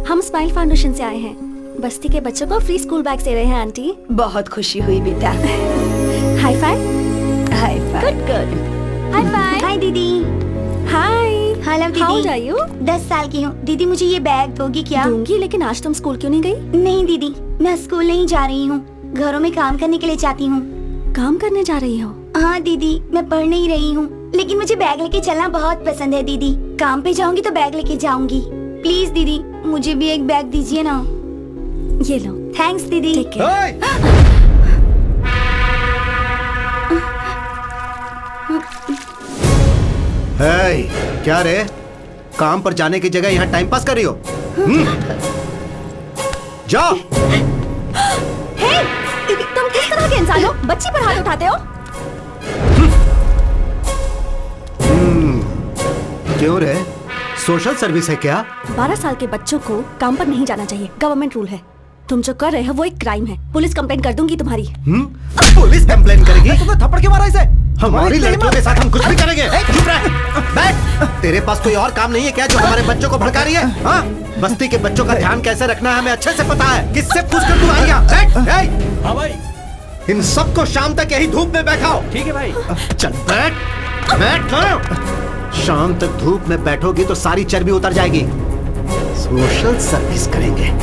हम smile foundation से आए हैं। बस्ती के बच्चों को फ्री स्कूल बैग दे रहे हैं आंटी। बहुत खुशी हुई बेटा। High five. High five. Good good. High five. Hi दीदी। हाय। हेलो दीदी। How are you? 10 साल की हूँ। दीदी मुझे ये बैग दोगी क्या? दूंगी, लेकिन आज तुम स्कूल क्यों नहीं गई? नहीं दीदी, मैं स्कूल नहीं जा रही हूँ, घरों में काम करने के लिए जाती हूँ। काम करने जा रही हो? हाँ दीदी, मैं पढ़ नहीं रही हूँ, लेकिन मुझे बैग लेके चलना बहुत पसंद है दीदी। काम पे जाऊंगी तो बैग लेके जाऊंगी। प्लीज दीदी, मुझे भी एक बैग दीजिए ना। ये लो। थैंक्स दीदी। हे, क्या रे? काम पर जाने की जगह यहाँ टाइम पास कर रही हो? जाओ। हे, तुम किस तरह के इंसान हो? बच्ची पर हाथ उठाते हो? क्यों रे? सोशल सर्विस है क्या? 12 साल के बच्चों को काम पर नहीं जाना चाहिए, गवर्नमेंट रूल है। तुम जो कर रहे हो वो एक क्राइम है। पुलिस कंप्लेंट कर दूंगी तुम्हारी। पुलिस कंप्लेंट करेगी? तुमने थप्पड़ क्यों मारा इसे? हमारी लड़कियों के साथ हम कुछ भी करेंगे। चुप रह, बैठ। तेरे पास कोई और काम नहीं है क्या जो हमारे बच्चों को भड़का रही है? हाँ? बस्ती के बच्चों का ध्यान कैसे रखना है हमें अच्छे से पता है। किससे पूछकर तू आई यहाँ? बैठ। हाँ भाई। इन सबको शाम तक यही धूप में बैठाओ। ठीक है भाई। चल बैठ, बैठ। शाम तक धूप में बैठोगी तो सारी चर्बी उतर जाएगी। सोशल सर्विस करेंगे।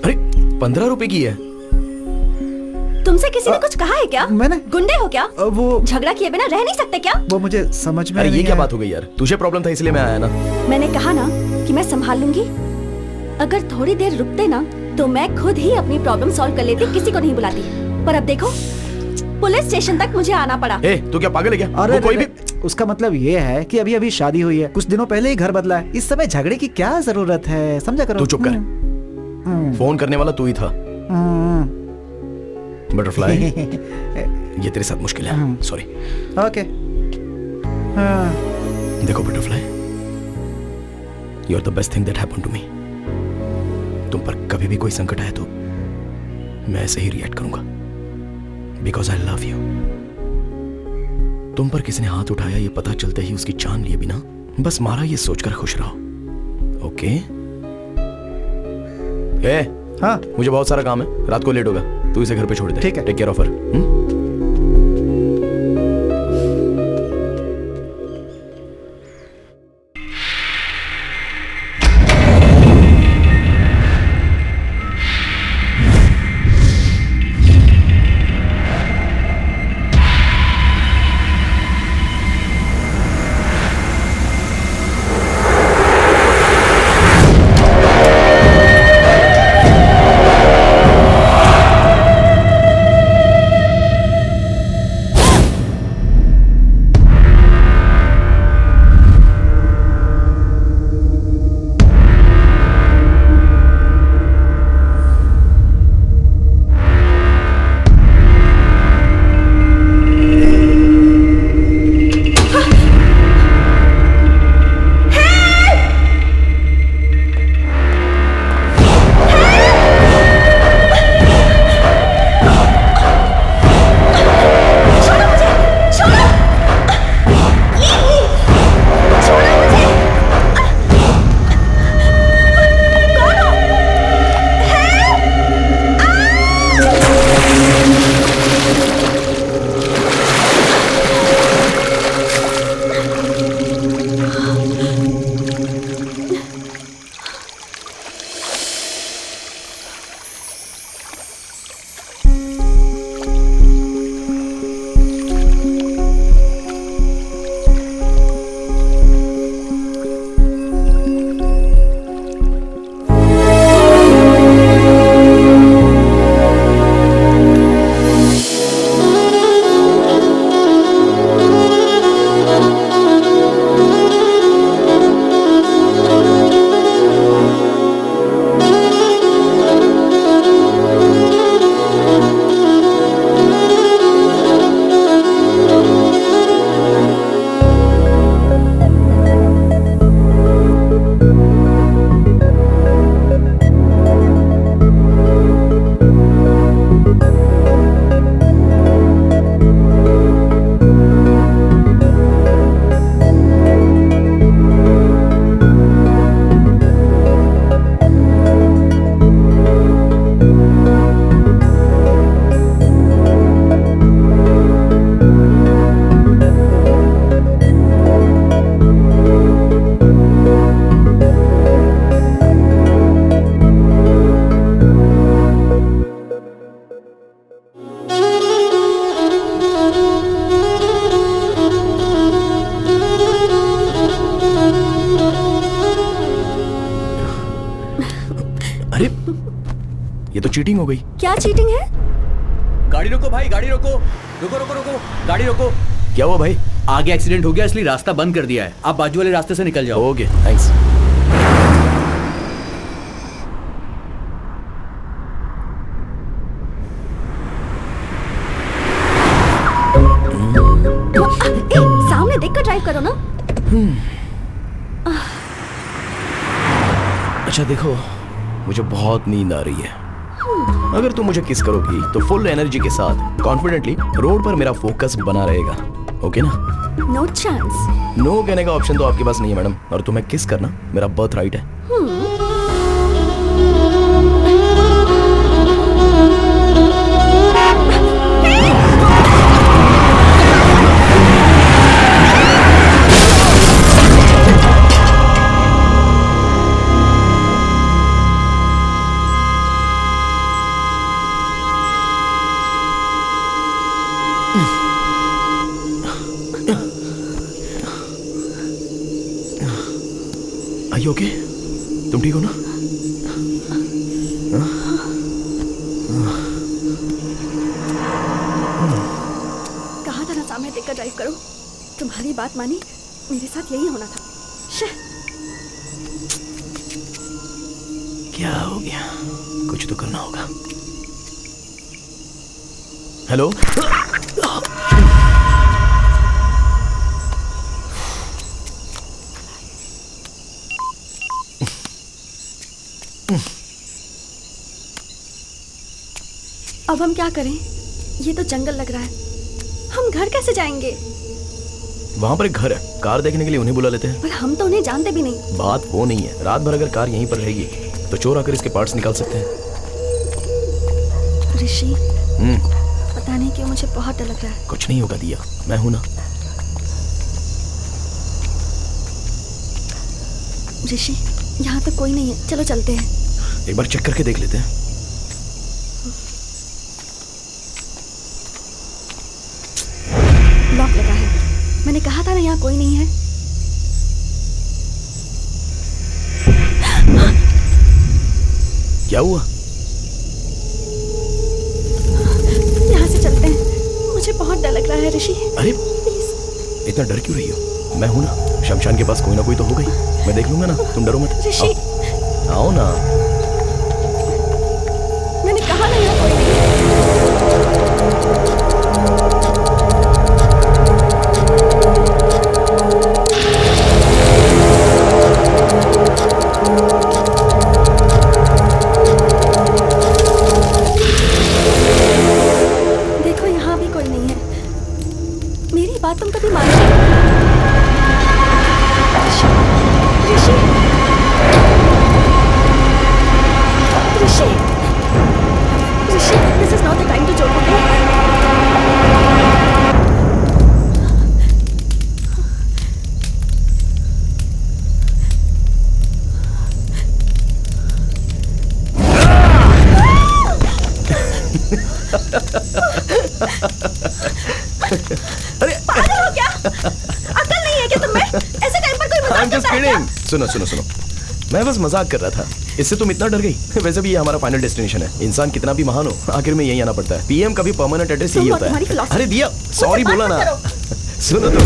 अरे 15 रुपए की है। तुमसे किसी ने कुछ कहा है क्या? मैंने? गुंडे हो क्या? वो झगड़ा किए बिना रह नहीं सकते क्या? वो मुझे समझ में अरे ये नहीं क्या आया। बात हो गई यार? तुझे प्रॉब्लम था इसलिए मैं आया ना। मैंने कहा ना कि मैं संभाल लूंगी। अगर थोड़ी देर रुकते ना तो मैं खुद ही अपनी प्रॉब्लम सॉल्व कर लेती, किसी को नहीं बुलाती। पर अब देखो, पुलिस स्टेशन तक मुझे आना पड़ा। ए, तू क्या पागल है क्या? अरे वो कोई भी उसका मतलब ये है कि अभी अभी शादी हुई है, कुछ दिनों पहले ही घर बदला है। इस समय झगड़े की क्या जरूरत है? समझा करो। तू चुप कर। फोन करने वाला तू ही था। बटरफ्लाई, ये तेरे साथ मुश्किल है। सॉरी। ओके। देखो butterfly, you are the best thing that happened to me. तुम पर कभी भी कोई संकट आए तो मैं ऐसे ही रिएक्ट करूंगा, बिकॉज आई लव यू। तुम पर किसी ने हाथ उठाया ये पता चलते ही उसकी जान लिए बिना बस मारा, ये सोचकर खुश रहो। ओके? ए, हाँ, मुझे बहुत सारा काम है, रात को लेट होगा, तू इसे घर पे छोड़ दे। ठीक है। Take care of her. ये तो चीटिंग हो गई। क्या चीटिंग है? गाड़ी रोको भाई, गाड़ी रोको, रुको रुको रुको, गाड़ी रोको। क्या हुआ भाई? आगे एक्सीडेंट हो गया इसलिए रास्ता बंद कर दिया है, आप बाजू वाले रास्ते से निकल जाओ। Okay thanks. सामने देखकर ड्राइव करो ना। अच्छा देखो, मुझे बहुत नींद आ रही है। अगर तुम मुझे किस करोगी तो फुल एनर्जी के साथ कॉन्फिडेंटली रोड पर मेरा फोकस बना रहेगा, ओके ना? No chance. नो कहने का ऑप्शन तो आपके पास नहीं है मैडम, और तुम्हें किस करना मेरा बर्थ राइट है। Are you okay? तुम ठीक हो ना? कहा था ना सामने देखकर ड्राइव करो। तुम्हारी बात मानी, मेरे साथ यही होना था। शे। क्या हो गया? कुछ तो करना होगा। हेलो? अब हम क्या करें? ये तो जंगल लग रहा है, हम घर कैसे जाएंगे? वहां पर एक घर है, कार देखने के लिए उन्हें बुला लेते हैं। पर हम तो उन्हें जानते भी नहीं। बात वो नहीं है, रात भर अगर कार यहीं पर रहेगी तो चोर आकर इसके पार्ट्स निकाल सकते हैं। ऋषि, पता नहीं क्यों मुझे बहुत डर लग रहा है। कुछ नहीं होगा दिया, मैं हूं ना। ऋषि, यहाँ तो कोई नहीं है, चलो चलते हैं। एक बार चेक करके देख लेते हैं। लॉक लगा है, मैंने कहा था ना यहाँ कोई नहीं है। क्या हुआ? यहाँ से चलते हैं, मुझे बहुत डर लग रहा है ऋषि। अरे प्लीज। इतना डर क्यों रही हो? मैं हूं ना, शमशान के पास कोई ना कोई तो होगा ही, मैं देख लूंगा ना, तुम डरो मत। ऋषि, आओ ना। मैंने कहा ना यहाँ कोई नहीं है। देखो यहाँ भी कोई नहीं है, मेरी बात तुम कभी मानो। ऋषि, ऋषि, ऋषि, ऋषि, this is not the time to joke, okay? अरे पागल हो क्या? अकल नहीं है क्या तुम्हें? ऐसे टाइम पर कोई मजाक I'm just करता है क्या? kidding. सुनो सुनो सुनो, मैं बस मजाक कर रहा था। इससे तुम इतना डर गई? वैसे भी ये हमारा फाइनल डेस्टिनेशन है। इंसान कितना भी महान हो, आखिर में यही आना पड़ता है। पीएम का भी परमानेंट एड्रेस यही तुम और होता तुम्हारी है। philosophy। अरे दिया, सॉरी बात बोला मत ना। करो। सुनो तो।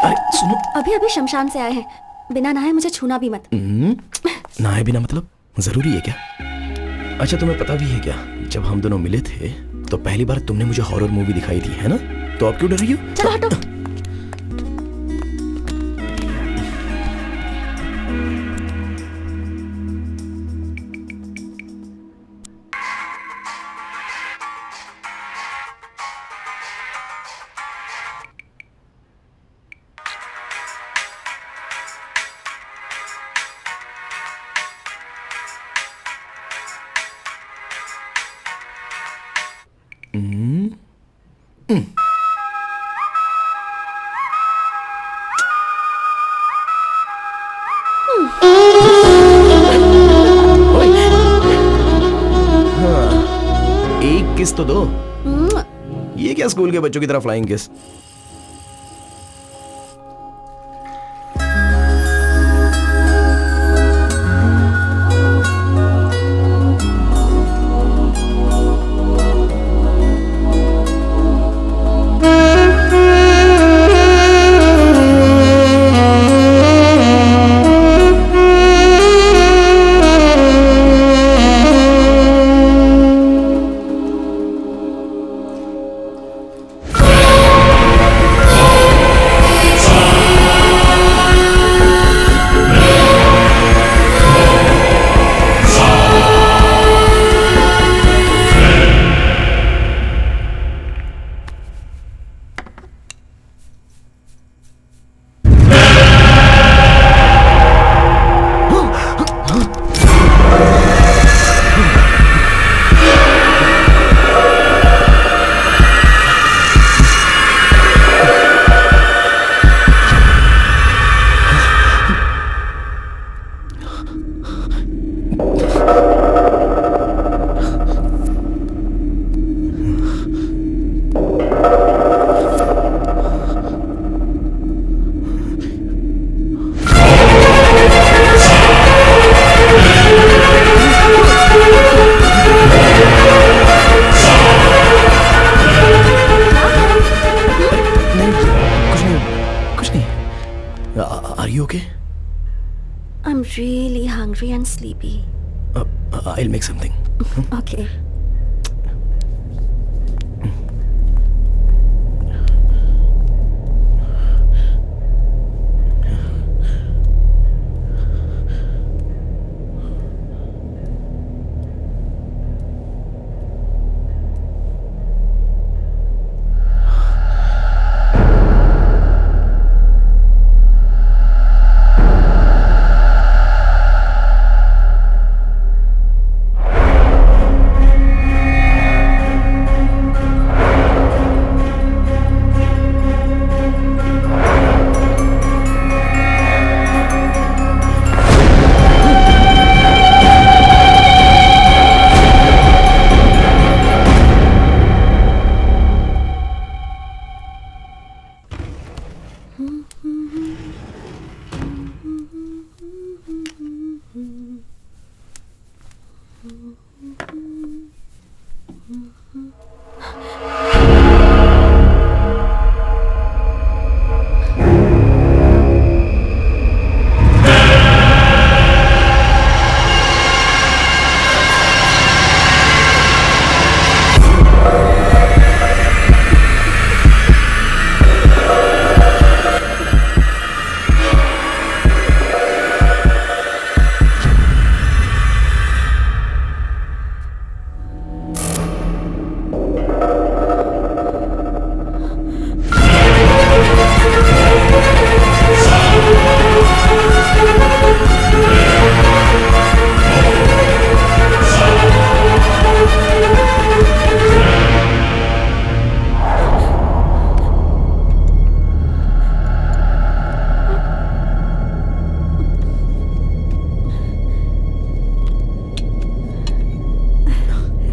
अरे सुनो, अभी अभी शमशान से आए हैं, बिना नहाए मुझे छूना भी मत। नहाए बिना मतलब जरूरी है क्या? अच्छा तुम्हें पता भी है क्या, जब हम दोनों मिले थे तो पहली बार तुमने मुझे हॉरर मूवी दिखाई थी, है ना? तो अब क्यों डर रही हो? चलो हटो। किस तो दो। म्वा। ये क्या स्कूल के बच्चों की तरह flying kiss? Are you okay? I'm really hungry and sleepy. I'll make something. Okay.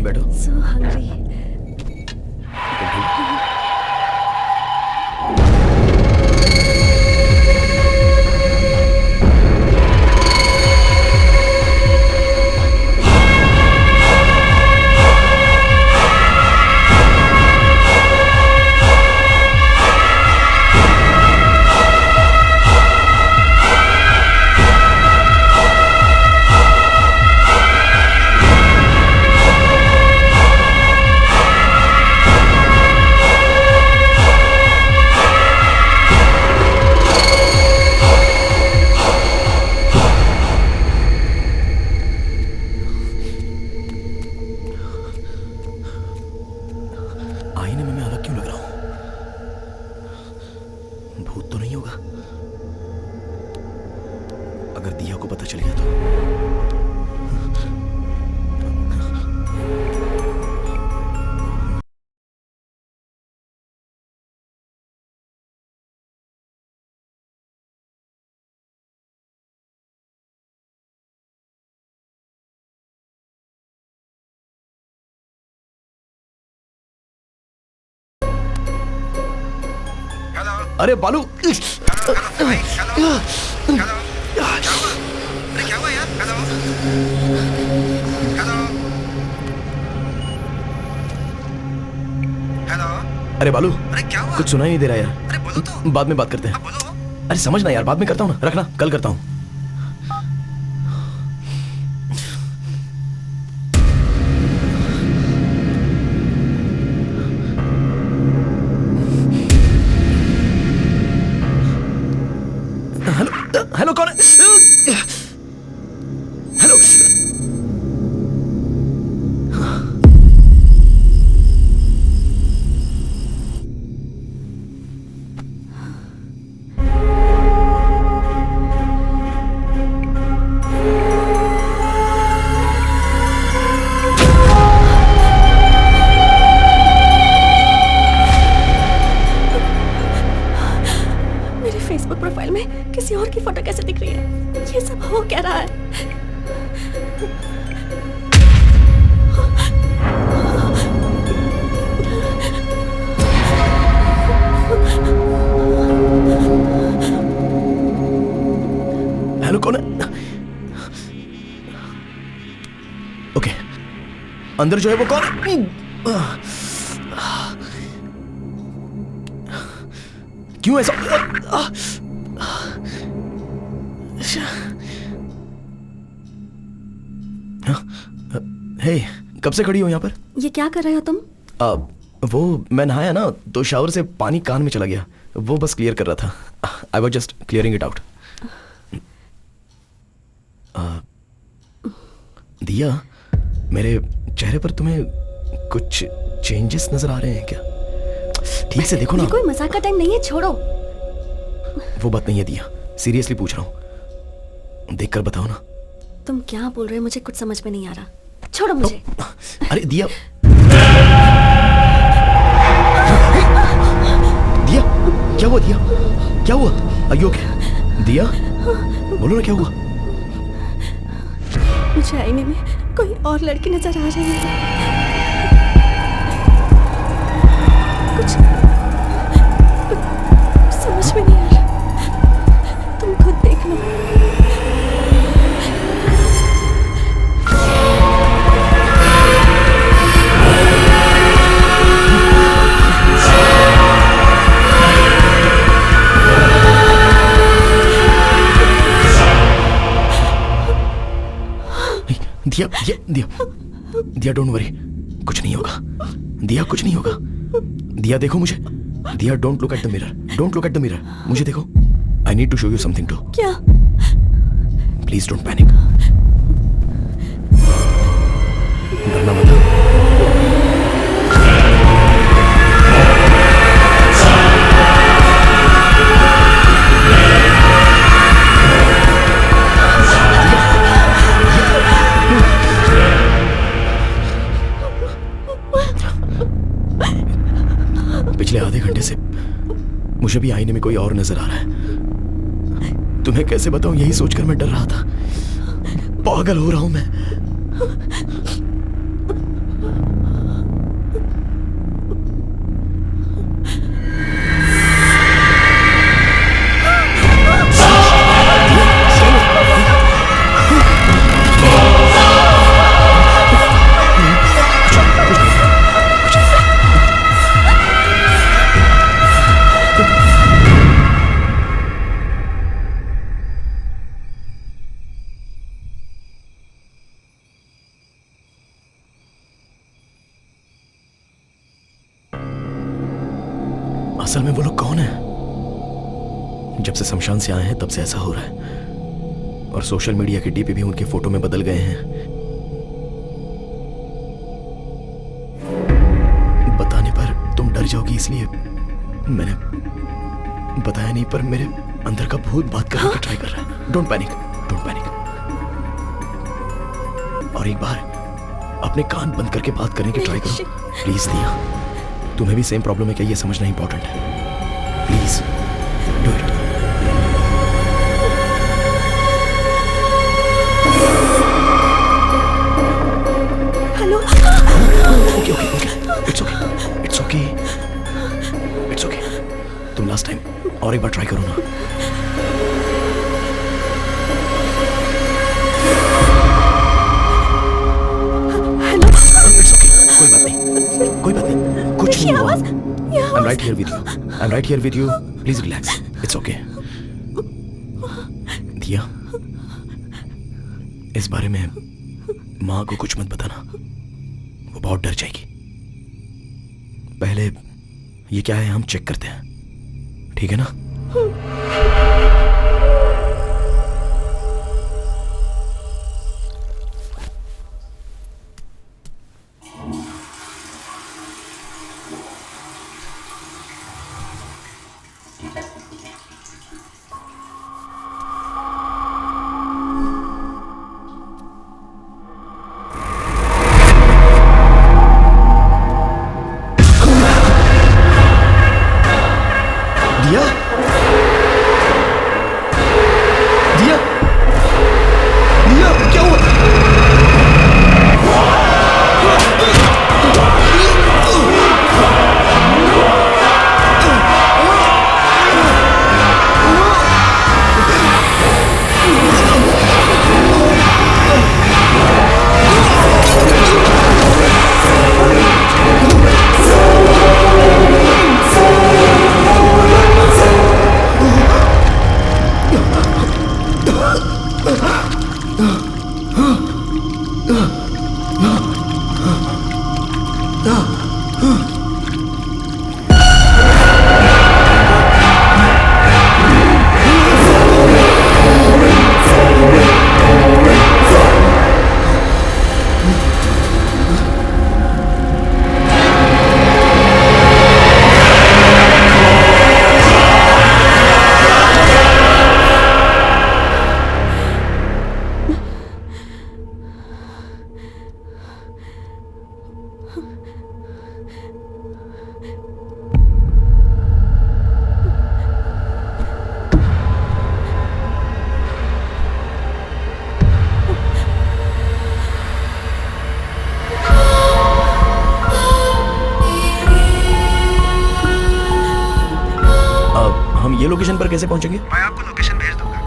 बैठो। So hungry. आईने में मैं अलग क्यों लग रहा हूं? भूत तो नहीं होगा? अगर दिया को पता चल गया तो अरे बालू, अरे क्या हुआ यार? हेलो। अरे बालू, अरे क्या हुआ? कुछ सुनाई नहीं दे रहा यार। अरे बोलो तो। बाद में बात करते हैं। बोलो। अरे समझ ना यार, बाद में करता हूँ ना, रखना, कल करता हूँ। हेलो हेलो, कौन है? हेलो। मेरे फेसबुक प्रोफाइल में किसी और की फोटो कैसे दिख रही है? ये सब हो क्या रहा है? हेलो, कौन है? ओके, अंदर जो है वो कौन है? क्यों ऐसा? हे, कब से खड़ी हो यहाँ पर? ये क्या कर रहे हो तुम? वो मैं नहाया ना, तो शावर से पानी कान में चला गया, वो बस क्लियर कर रहा था। I was just clearing it out. दिया, मेरे चेहरे पर तुम्हें कुछ चेंजेस नजर आ रहे हैं क्या? ठीक से देखो ना। ये कोई मजाक का टाइम नहीं है, छोड़ो। वो बात नहीं है दिया, सीरियसली पूछ रहा हूँ, देखकर बताओ ना। तुम क्या बोल रहे हो, मुझे कुछ समझ में नहीं आ रहा। छोड़ो मुझे। अरे दिया, दिया, क्या हुआ? दिया, क्या हुआ? Are you okay? दिया, बोलो ना क्या हुआ? मुझे आईने में कोई और लड़की नजर आ रही है। कुछ समझ में नहीं आ रहा, तुम खुद देख लो। दिया, दिया, दिया, डोंट वरी, कुछ नहीं होगा। दिया, कुछ नहीं होगा। दिया, देखो मुझे। Diya, don't look at the mirror, don't look at the mirror, मुझे देखो। I need to show you something too. क्या? प्लीज डोंट पैनिक, डरना मत। पिछले आधे घंटे से मुझे भी आईने में कोई और नजर आ रहा है। तुम्हें कैसे बताऊं, यही सोचकर मैं डर रहा था। पागल हो रहा हूं मैं। असल में वो लोग कौन है? जब से शमशान से आए हैं तब से ऐसा हो रहा है, और सोशल मीडिया के डीपी भी उनके फोटो में बदल गए हैं। बताने पर तुम डर जाओगी, इसलिए मैंने बताया नहीं, पर मेरे अंदर का भूत बात करने की ट्राई कर रहा है। Don't panic, don't panic. और एक बार अपने कान बंद करके बात करने की ट्राई करो प्लीज। दिया, तुम्हें भी सेम प्रॉब्लम है क्या, ये समझना इंपॉर्टेंट है। Please do it. Hello. Okay okay okay, it's okay, it's okay, it's okay. तुम लास्ट टाइम, और एक बार ट्राई करो ना। इट्स ओके, कोई बात नहीं, कोई बात नहीं, कुछ नहीं हुआ। I am right here with you, I am right here with you, please relax, it's okay. दिया, इस बारे में माँ को कुछ मत बताना, वो बहुत डर जाएगी। पहले ये क्या है हम चेक करते हैं, ठीक है ना? दिया, दिया, दिया, क्या हुआ? हम ये लोकेशन पर कैसे पहुंचेंगे? मैं आपको लोकेशन भेज दूंगा।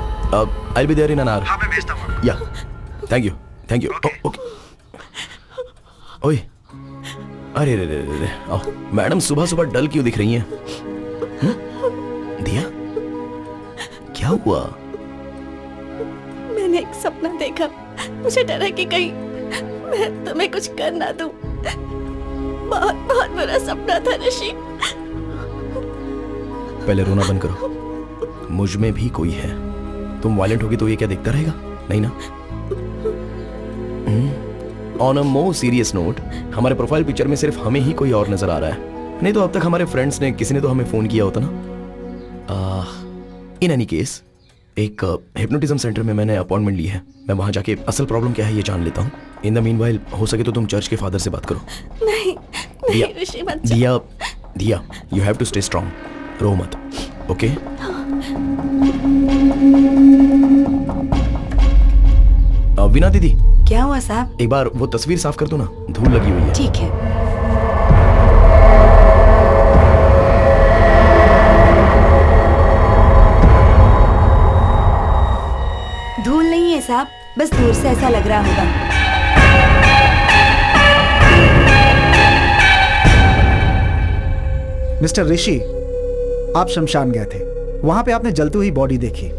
I'll be there in an hour. हाँ, मैं भेजता हूँ। Yeah. Thank you. Thank you. Okay. ओए, अरे रे रे रे रे, आओ। मैडम सुबह सुबह डल क्यों दिख रही हैं? दिया, क्या हुआ? मैंने एक सपना देखा, मुझे डर है कि कहीं मैं तुम्हें कुछ कर ना दूं। बहुत बहुत बुरा सपना था ऋषि। पहले रोना बंद करो, मुझ में भी कोई है। तुम वायलेंट होगी तो ये क्या देखता रहेगा? नहीं ना? On a more serious note, हमारे प्रोफाइल पिक्चर में सिर्फ हमें ही कोई और नजर आ रहा है, नहीं तो अब तक हमारे फ्रेंड्स ने किसी ने तो हमें फोन किया होता ना। इन एनी केस, एक हिप्नोटिज्म सेंटर में मैंने अपॉइंटमेंट ली है। मैं वहां जाके असल प्रॉब्लम क्या है ये जान लेता हूँ। इन द मीनवाइल हो सके तो तुम चर्च के फादर से बात करो। नहीं नहीं ऋषि मत जा। Diya, Diya, you have to stay strong, रो मत, ओके? वीना दीदी, क्या हुआ साहब? एक बार वो तस्वीर साफ कर दो ना, धूल लगी हुई है। ठीक है। धूल नहीं है साहब, बस दूर से ऐसा लग रहा होगा। मिस्टर ऋषि, आप शमशान गए थे, वहां पे आपने जलती हुई बॉडी देखी,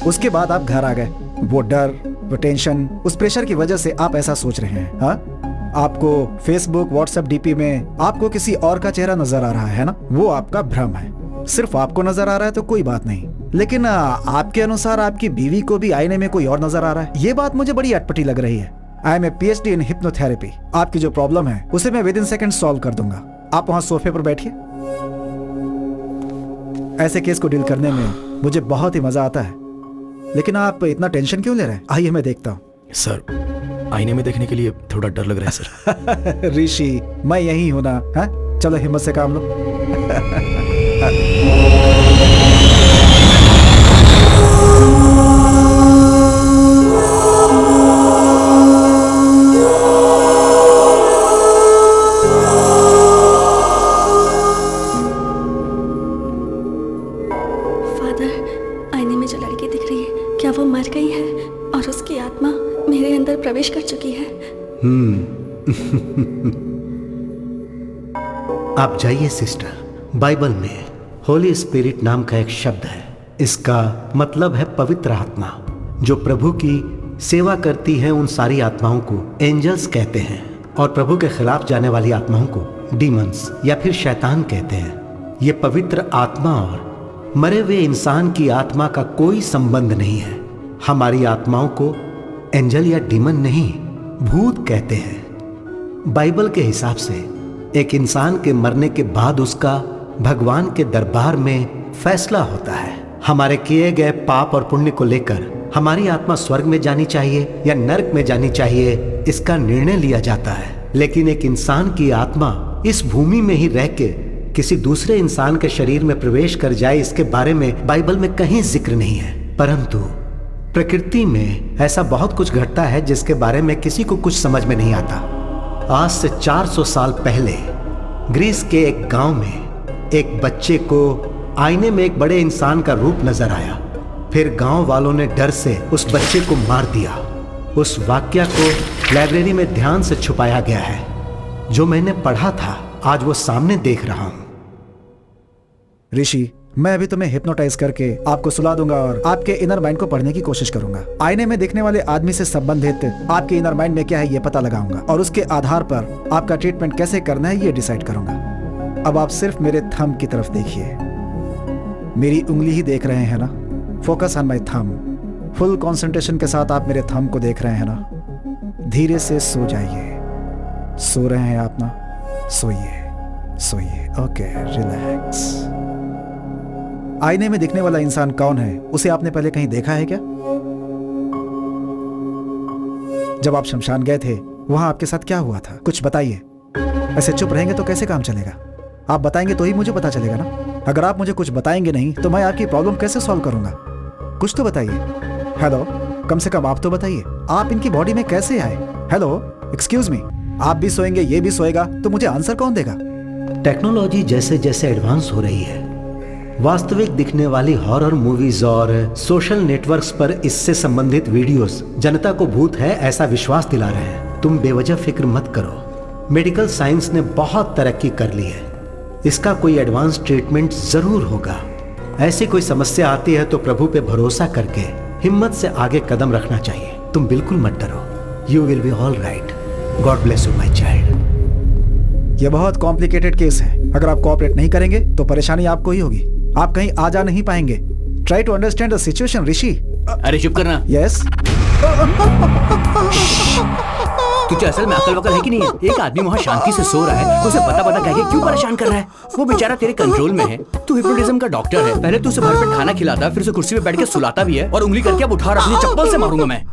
उसके बाद आप घर आ गए। वो डर, वो टेंशन, उस प्रेशर की वजह से आप ऐसा सोच रहे हैं। हाँ, आपको फेसबुक, व्हाट्सएप डीपी में आपको किसी और का चेहरा नजर आ रहा है ना, वो आपका भ्रम है। सिर्फ आपको नजर आ रहा है तो कोई बात नहीं, लेकिन आपके अनुसार आपकी बीवी को भी आईने में कोई और नजर आ रहा है। ये बात मुझे बड़ी अटपटी लग रही है। I am a PhD in hypnotherapy. आपकी जो प्रॉब्लम है उसे मैं विदिन सेकंड सॉल्व कर दूंगा। आप वहां सोफे पर बैठिए। ऐसे केस को डील करने में मुझे बहुत ही मजा आता है, लेकिन आप इतना टेंशन क्यों ले रहे हैं? आइए मैं देखता हूँ। सर, आईने में देखने के लिए थोड़ा डर लग रहा है सर। ऋषि, मैं यही हूं ना। हाँ, चलो हिम्मत से काम लो। क्या वो मर गई है और उसकी आत्मा मेरे अंदर प्रवेश कर चुकी है? आप जाइए सिस्टर। बाइबल में होली स्पिरिट नाम का एक शब्द है। इसका मतलब है पवित्र आत्मा। जो प्रभु की सेवा करती है उन सारी आत्माओं को एंजल्स कहते हैं, और प्रभु के खिलाफ जाने वाली आत्माओं को डीमंस या फिर शैतान कहते हैं। ये पवित्र आत्मा और मरे हुए इंसान की आत्मा का कोई संबंध नहीं है। हमारी आत्माओं को एंजल या डीमन नहीं, भूत कहते हैं। बाइबल के हिसाब से एक इंसान के मरने के बाद उसका भगवान के दरबार में फैसला होता है। हमारे किए गए पाप और पुण्य को लेकर हमारी आत्मा स्वर्ग में जानी चाहिए या नरक में जानी चाहिए, इसका निर्णय लिया जाता है। लेकिन एक इंसान की आत्मा इस भूमि में ही रह के किसी दूसरे इंसान के शरीर में प्रवेश कर जाए, इसके बारे में बाइबल में कहीं जिक्र नहीं है। परंतु प्रकृति में ऐसा बहुत कुछ घटता है जिसके बारे में किसी को कुछ समझ में नहीं आता। आज से 400 साल पहले ग्रीस के एक गांव में एक बच्चे को आईने में एक बड़े इंसान का रूप नजर आया। फिर गांव वालों ने डर से उस बच्चे को मार दिया। उस वाक्य को लाइब्रेरी में ध्यान से छुपाया गया है। जो मैंने पढ़ा था आज वो सामने देख रहा हूं। ऋषि, मैं अभी तुम्हें हिप्नोटाइज करके आपको सुला दूंगा और आपके इनर माइंड को पढ़ने की कोशिश करूंगा। आईने में देखने वाले आदमी से संबंधित आपके इनर माइंड में क्या है ये पता लगाऊंगा और उसके आधार पर आपका ट्रीटमेंट कैसे करना है ये डिसाइड करूंगा। अब आप सिर्फ मेरे थंब की तरफ देखिए। मेरी उंगली ही देख रहे हैं ना? Focus on my thumb. Full concentration के साथ आप मेरे थंब को देख रहे हैं ना? धीरे से सो जाइए। सो रहे हैं आप ना? सोइए सोइए। Okay, relax. आईने में दिखने वाला इंसान कौन है, उसे आपने पहले कहीं देखा है क्या? जब आप शमशान गए थे वहां आपके साथ क्या हुआ था, कुछ बताइए। ऐसे चुप रहेंगे तो कैसे काम चलेगा? आप बताएंगे तो ही मुझे पता चलेगा ना। अगर आप मुझे कुछ बताएंगे नहीं तो मैं आपकी प्रॉब्लम कैसे सॉल्व करूंगा? कुछ तो बताइए। हेलो, कम से कम आप तो बताइए, आप इनकी बॉडी में कैसे आए? हेलो, एक्सक्यूज मी, आप भी सोएंगे ये भी सोएगा तो मुझे आंसर कौन देगा? टेक्नोलॉजी जैसे जैसे एडवांस हो रही है, वास्तविक दिखने वाली हॉरर मूवीज और सोशल नेटवर्क्स पर इससे संबंधित वीडियोस जनता को भूत है ऐसा विश्वास दिला रहे हैं। तुम बेवजह फिक्र मत करो। मेडिकल साइंस ने बहुत तरक्की कर ली है। इसका कोई एडवांस ट्रीटमेंट जरूर होगा। ऐसी कोई समस्या आती है तो प्रभु पे भरोसा करके हिम्मत से आगे कदम रखना चाहिए। तुम बिल्कुल मत डरो। You will be all right. God bless you my child. यह बहुत कॉम्प्लिकेटेड केस है। अगर आप कोऑपरेट नहीं करेंगे तो परेशानी आपको ही होगी। आप कहीं आ जा नहीं पाएंगे। Try to understand the situation Rishi. अरे चुप करना। यस। तुझे असल में अकल वकल है कि नहीं है? एक आदमी वहाँ शांति से सो रहा है, उसे पता कह के क्यों परेशान कर रहा है? वो बेचारा तेरे कंट्रोल में है। तू हिप्नोटिज्म का डॉक्टर है। पहले तू उसे भरपेट खाना खिलाता, फिर उसे कुर्सी पे बैठ के सुलाता भी है और उंगली करके अब उठा रहा है। चप्पल से मारूंगा मैं।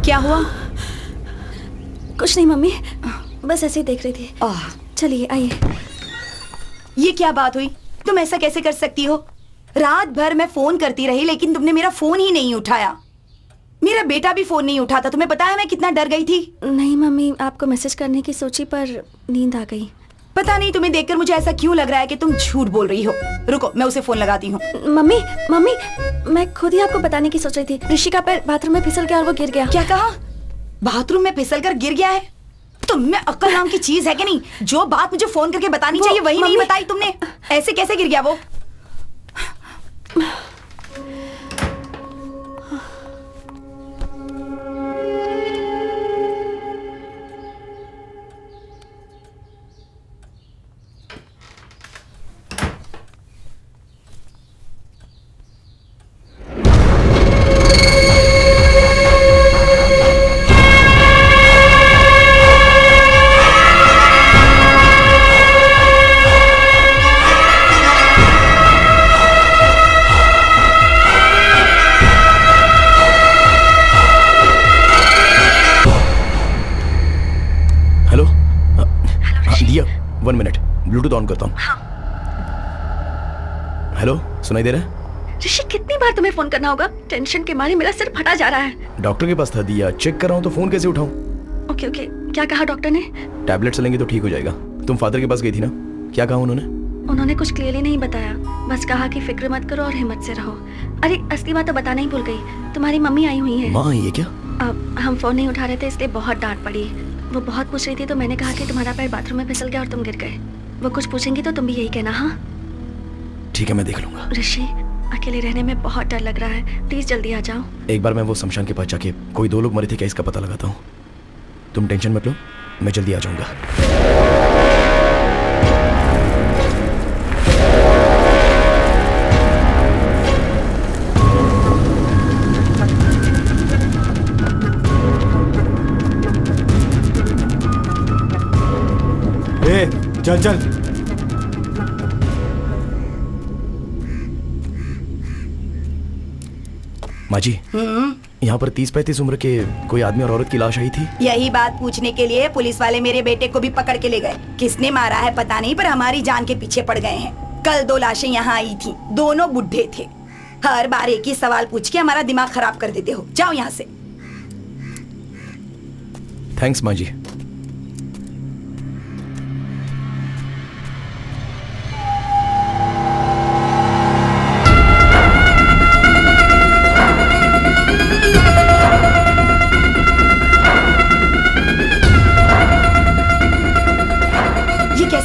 क्या हुआ? कुछ नहीं मम्मी, बस ऐसे ही देख रही थी। चलिए आइए। ये क्या बात हुई? तुम ऐसा कैसे कर सकती हो? रात भर मैं फोन करती रही लेकिन तुमने मेरा फोन ही नहीं उठाया। मेरा बेटा भी फोन नहीं उठाता। तुम्हें पता है मैं कितना डर गई थी? नहीं मम्मी, आपको मैसेज करने की सोची पर नींद आ गई। पता नहीं तुम्हें देखकर मुझे ऐसा क्यों लग रहा है कि तुम झूठ बोल रही हो। रुको, मैं उसे फोन लगाती हूँ। मम्मी मम्मी, मैं खुद ही आपको बताने की सोच रही थी। ऋषि का पैर बाथरूम में फिसल गया और वो गिर गया। क्या कहा? बाथरूम में फिसलकर गिर गया है? तुम में अक्ल नाम की चीज है कि नहीं? जो बात मुझे फोन करके बतानी चाहिए वही नहीं बताई तुमने। ऐसे कैसे गिर गया वो? 1 मिनट, ब्लूटूथ ऑन करता हूँ। हेलो, सुनाई दे रहा है? ऋषि कितनी बार तुम्हें फोन करना होगा? टेंशन के मारे मेरा सिर फटा जा रहा है। डॉक्टर के पास था दिया, चेक कर रहा हूँ तो फोन कैसे उठाऊं? ओके ओके, क्या कहा डॉक्टर ने? टैबलेट्स लेंगे तो ठीक हो जाएगा। तुम फादर के पास गई थी ना, क्या कहा उन्होंने? उन्होंने कुछ क्लियरली नहीं बताया, बस कहा कि फिक्र मत करो और हिम्मत से रहो। अरे असली बात तो बताना ही भूल गई, तुम्हारी मम्मी आई हुई है। माँ ये क्या? अब हम फोन नहीं उठा रहे थे इसलिए बहुत डांट पड़ी। वो बहुत पूछ रही थी तो मैंने कहा कि तुम्हारा पैर बाथरूम में फिसल गया और तुम गिर गए। वो कुछ पूछेंगी तो तुम भी यही कहना। हाँ ठीक है, मैं देख लूंगा। ऋषि, अकेले रहने में बहुत डर लग रहा है, प्लीज जल्दी आ जाओ। एक बार मैं वो शमशान के पास जाके कोई 2 लोग मरे थे क्या इसका पता लगाता हूँ। तुम टेंशन मत लो, मैं जल्दी आ जाऊंगा। चल चल। माँ जी, यहाँ पर 30-35 उम्र के कोई आदमी और औरत की लाश आई थी। यही बात पूछने के लिए पुलिस वाले मेरे बेटे को भी पकड़ के ले गए। किसने मारा है पता नहीं, पर हमारी जान के पीछे पड़ गए हैं। कल 2 लाशें यहाँ आई थी, दोनों बुढ़े थे। हर बार एक ही सवाल पूछ के हमारा दिमाग खराब कर देते हो। जाओ यहाँ से। थैंक्स माँ जी।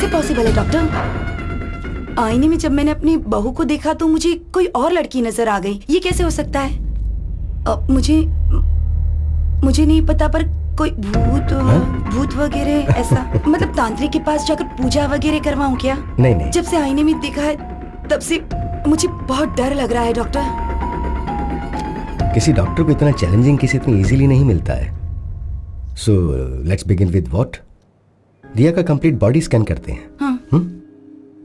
पॉसिबल है डॉक्टर? आईने में जब मैंने अपनी बहू को देखा तो मुझे कोई और लड़की नजर आ गई। ये कैसे हो सकता है? मुझे नहीं पता, पर कोई भूत वगैरह ऐसा। मतलब तांत्रिक के पास जाकर पूजा वगैरह करवाऊं क्या? नहीं। जब से आईने में देखा है तब से मुझे बहुत डर लग रहा है डॉक्टर। किसी डॉक्टर को इतना चैलेंजिंग केस इतनी इजीली नहीं मिलता है। So let's begin with what? दिया का कंप्लीट बॉडी स्कैन करते हैं। हाँ।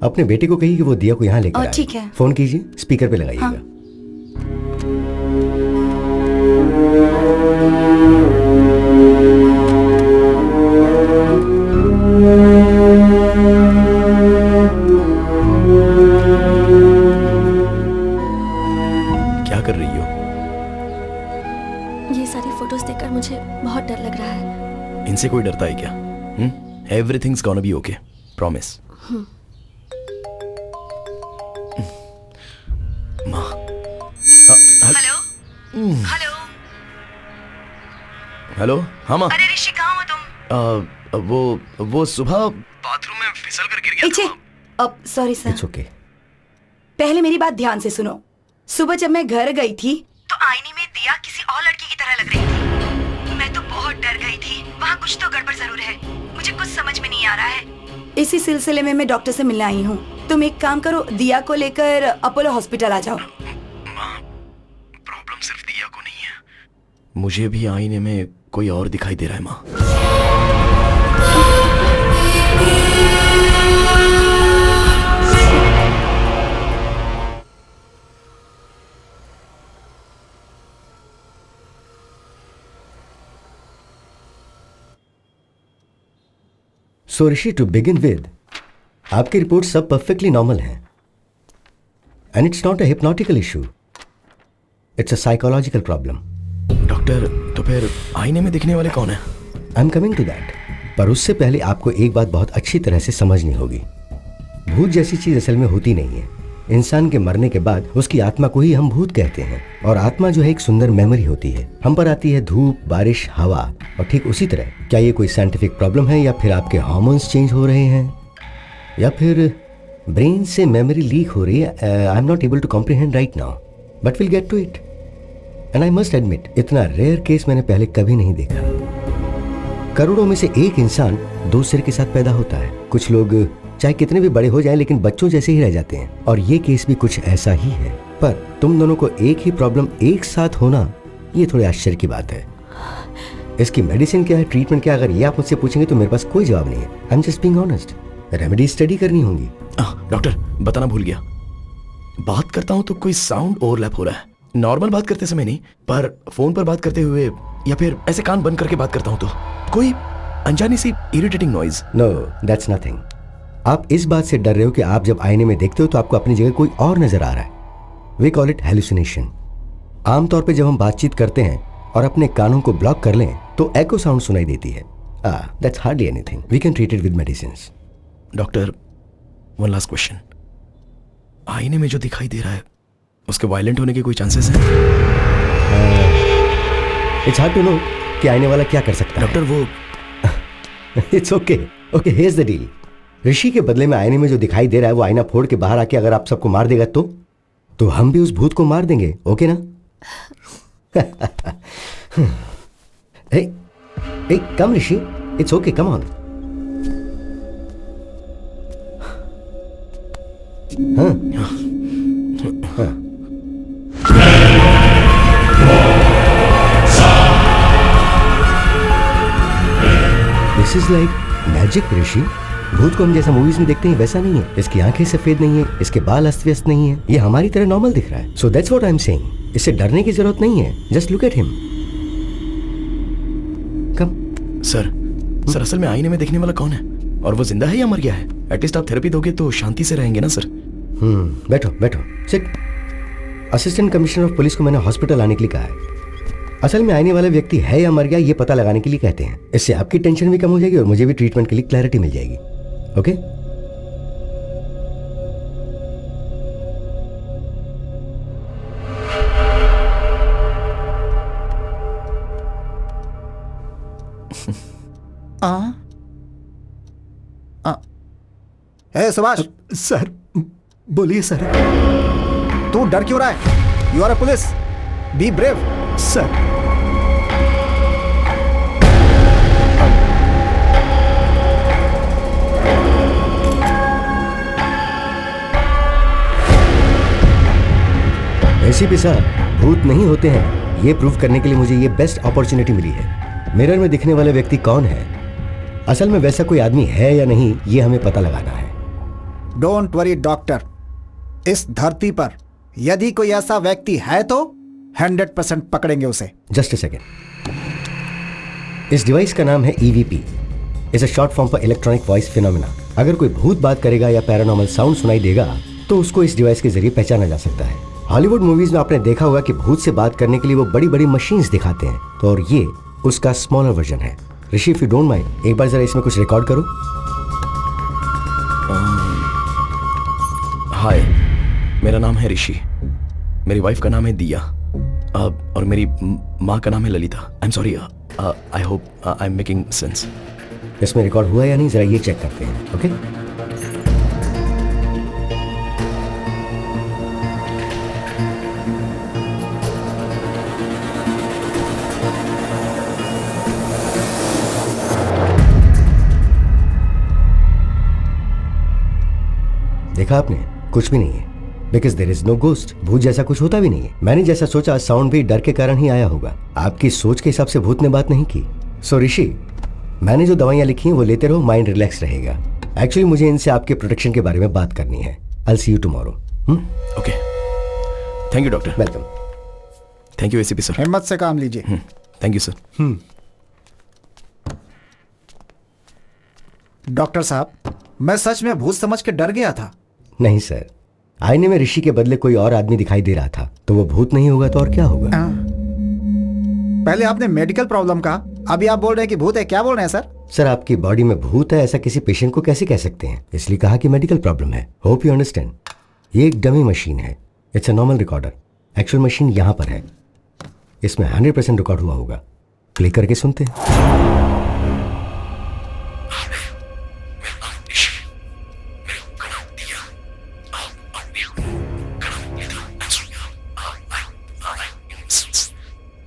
अपने बेटे को कहिए कि वो दिया को यहाँ लेकर आए। ठीक है। फोन कीजिए, स्पीकर पे लगाइएगा। हाँ। क्या कर रही हो? ये सारी फोटोज देखकर मुझे बहुत डर लग रहा है। इनसे कोई डरता है क्या? Everything's gonna be okay. Promise. माँ। Hello hello hello. हाँ माँ। अरे ऋषि, कहाँ हो तुम? वो सुबह बाथरूम में फिसल कर गिर गया था। अब सॉरी सर। It's okay. पहले मेरी बात ध्यान से सुनो। सुबह जब मैं घर गई थी तो आईने में दिया किसी और लड़की की तरह लग रही थी। मैं तो बहुत डर गई थी। वहाँ कुछ तो गड़बड़ जरूर है, मुझे कुछ समझ में नहीं आ रहा है। इसी सिलसिले में मैं डॉक्टर से मिलने आई हूँ। तुम एक काम करो, दिया को लेकर अपोलो हॉस्पिटल आ जाओ। माँ, प्रॉब्लम सिर्फ दिया को नहीं है, मुझे भी आईने में कोई और दिखाई दे रहा है माँ। So Rishi, to begin with, आपकी रिपोर्ट सब परफेक्टली नॉर्मल हैं and it's not a hypnotical issue, it's a psychological problem. Doctor, तो फिर आईने में दिखने वाले कौन है? I am coming to that, पर उससे पहले आपको एक बात बहुत अच्छी तरह से समझनी होगी। भूत जैसी चीज असल में होती नहीं है। इंसान के मरने के बाद उसकी आत्मा को ही हम भूत कहते हैं, और आत्मा जो है एक सुंदर मेमोरी होती है। हम पर आती है धूप, बारिश, हवा, और ठीक उसी तरह क्या ये कोई साइंटिफिक प्रॉब्लम है, या फिर आपके हार्मोन्स चेंज हो रहे हैं, या फिर ब्रेन से मेमोरी लीक हो रही है? I am not able to comprehend right now, but will get to it. And I must admit, इतना रेयर केस मैंने पहले कभी नहीं देखा। करोड़ों में से एक इंसान 2 सिर के साथ पैदा होता है। कुछ लोग चाहे कितने भी बड़े हो जाएं लेकिन बच्चों जैसे ही रह जाते हैं, और ये केस भी कुछ ऐसा ही है। पर तुम दोनों को एक ही प्रॉब्लम एक साथ होना, ये थोड़े आश्चर्य की बात है। इसकी मेडिसिन क्या है, ट्रीटमेंट क्या है, अगर ये आप मुझसे पूछेंगे तो मेरे पास कोई जवाब नहीं है। I am just being honest. Remedy study करनी होंगी। डॉक्टर, बताना भूल गया, बात करता हूँ तो कोई साउंड ओवरलैप हो रहा है। नॉर्मल बात करते समय नहीं, पर फोन पर बात करते हुए या फिर ऐसे कान बंद करके बात करता हूँ तो कोई अनजानी सी irritating noise. No, that's nothing. आप इस बात से डर रहे हो कि आप जब आईने में देखते हो तो आपको अपनी जगह कोई और नजर आ रहा है। We call it hallucination. आमतौर पे जब हम बातचीत करते हैं और अपने कानों को ब्लॉक कर लें तो एको साउंड सुनाई देती है। That's hardly anything, we can treat it with medicines. Doctor, one last question. आईने में जो दिखाई दे रहा है उसके वायलेंट होने के कोई चांसेस हैं? इट्स हार्ड टू नो कि आईने वाला क्या कर सकता है। डॉक्टर वो it's okay, okay, here's the deal. Rishi के बदले में आईने में जो दिखाई दे रहा है वो आईना फोड़ के बाहर आके अगर आप सबको मार देगा तो हम भी उस भूत को मार देंगे, ओके ना? hey, come Rishi, it's okay, come on. This is like magic ऋषि। भूत को हम जैसा मूवीज में देखते हैं वैसा नहीं है। इसकी आंखें सफेद नहीं है, इसके बाल अस्त व्यस्त नहीं है, ये हमारी तरह नॉर्मल दिख रहा है। So that's what I am saying. इससे डरने की जरूरत नहीं है, just look at him. Come. Sir असल में आईने में देखने वाला कौन है और वो जिंदा है या मर गया है? एटलीस्ट आप थेरेपी दोगे तो शांति से रहेंगे ना सर। बैठो sit. Assistant commissioner of police को मैंने हॉस्पिटल आने के लिए कहा है। असल में आने वाला व्यक्ति है या मर गया ये पता लगाने के लिए कहते हैं। इससे आपकी टेंशन भी कम हो जाएगी और मुझे भी ट्रीटमेंट के लिए क्लैरिटी मिल जाएगी। ओके? सुभाष। सर बोलिए सर। तू डर क्यों रहा है? You are a police, be brave. Sir ACP साहब, भूत नहीं होते हैं ये प्रूव करने के लिए मुझे ये बेस्ट अपॉर्चुनिटी मिली है। मिरर में दिखने वाले व्यक्ति कौन है, असल में वैसा कोई आदमी है या नहीं, ये हमें पता लगाना है। डोंट वरी डॉक्टर, इस धरती पर यदि कोई ऐसा व्यक्ति है तो 100% पकड़ेंगे उसे। Just a second. इस डिवाइस का नाम है EVP, is a short form for electronic voice phenomena. अगर कोई भूत बात करेगा या पैरानॉर्मल साउंड सुनाई देगा तो उसको इस डिवाइस के जरिए पहचाना जा सकता है। हॉलीवुड मूवीज में आपने देखा होगा कि भूत से बात करने के लिए वो बड़ी बड़ी मशीन्स दिखाते हैं, तो और ये उसका स्मॉलर वर्जन है। ऋषि, इफ यू डोंट माइंड, एक बार जरा इसमें कुछ रिकॉर्ड करो। हाय, मेरा नाम है ऋषि, मेरी वाइफ का नाम है दिया, और मेरी माँ का नाम है Lalita. I am sorry, I hope I am making sense. इसमें रिकॉर्ड हुआ या नहीं जरा ये चेक करते हैं। ओके? देखा आपने, कुछ भी नहीं है, because there is no ghost. भूत जैसा कुछ होता भी नहीं है। मैंने जैसा सोचा साउंड भी डर के कारण ही आया होगा। आपकी सोच के हिसाब से भूत ने बात नहीं की। सो ऋषि, मैंने जो दवाइयां लिखी हैं वो लेते रहो, माइंड रिलैक्स रहेगा। एक्चुअली मुझे इनसे आपके प्रोटेक्शन के बारे में बात करनी है। I will see you tomorrow. Okay, thank you doctor. Welcome. Thank you ACP sir. हिम्मत से काम लीजिए। Thank you sir. डॉक्टर साहब, मैं सच में भूत समझ के डर गया था। नहीं सर, आईने में ऋषि के बदले कोई और आदमी दिखाई दे रहा था, तो वो भूत नहीं होगा तो और क्या होगा? पहले आपने मेडिकल प्रॉब्लम कहा, अभी आप बोल रहे हैं कि भूत है। क्या बोल रहे हैं सर? सर, आपकी बॉडी में भूत है ऐसा किसी पेशेंट को कैसे कह सकते हैं? इसलिए कहा कि मेडिकल प्रॉब्लम है। Hope you understand. ये एक डमी मशीन है, it's a normal recorder. Actual machine यहाँ पर है, इसमें 100% रिकॉर्ड हुआ होगा। प्ले करके सुनते हैं।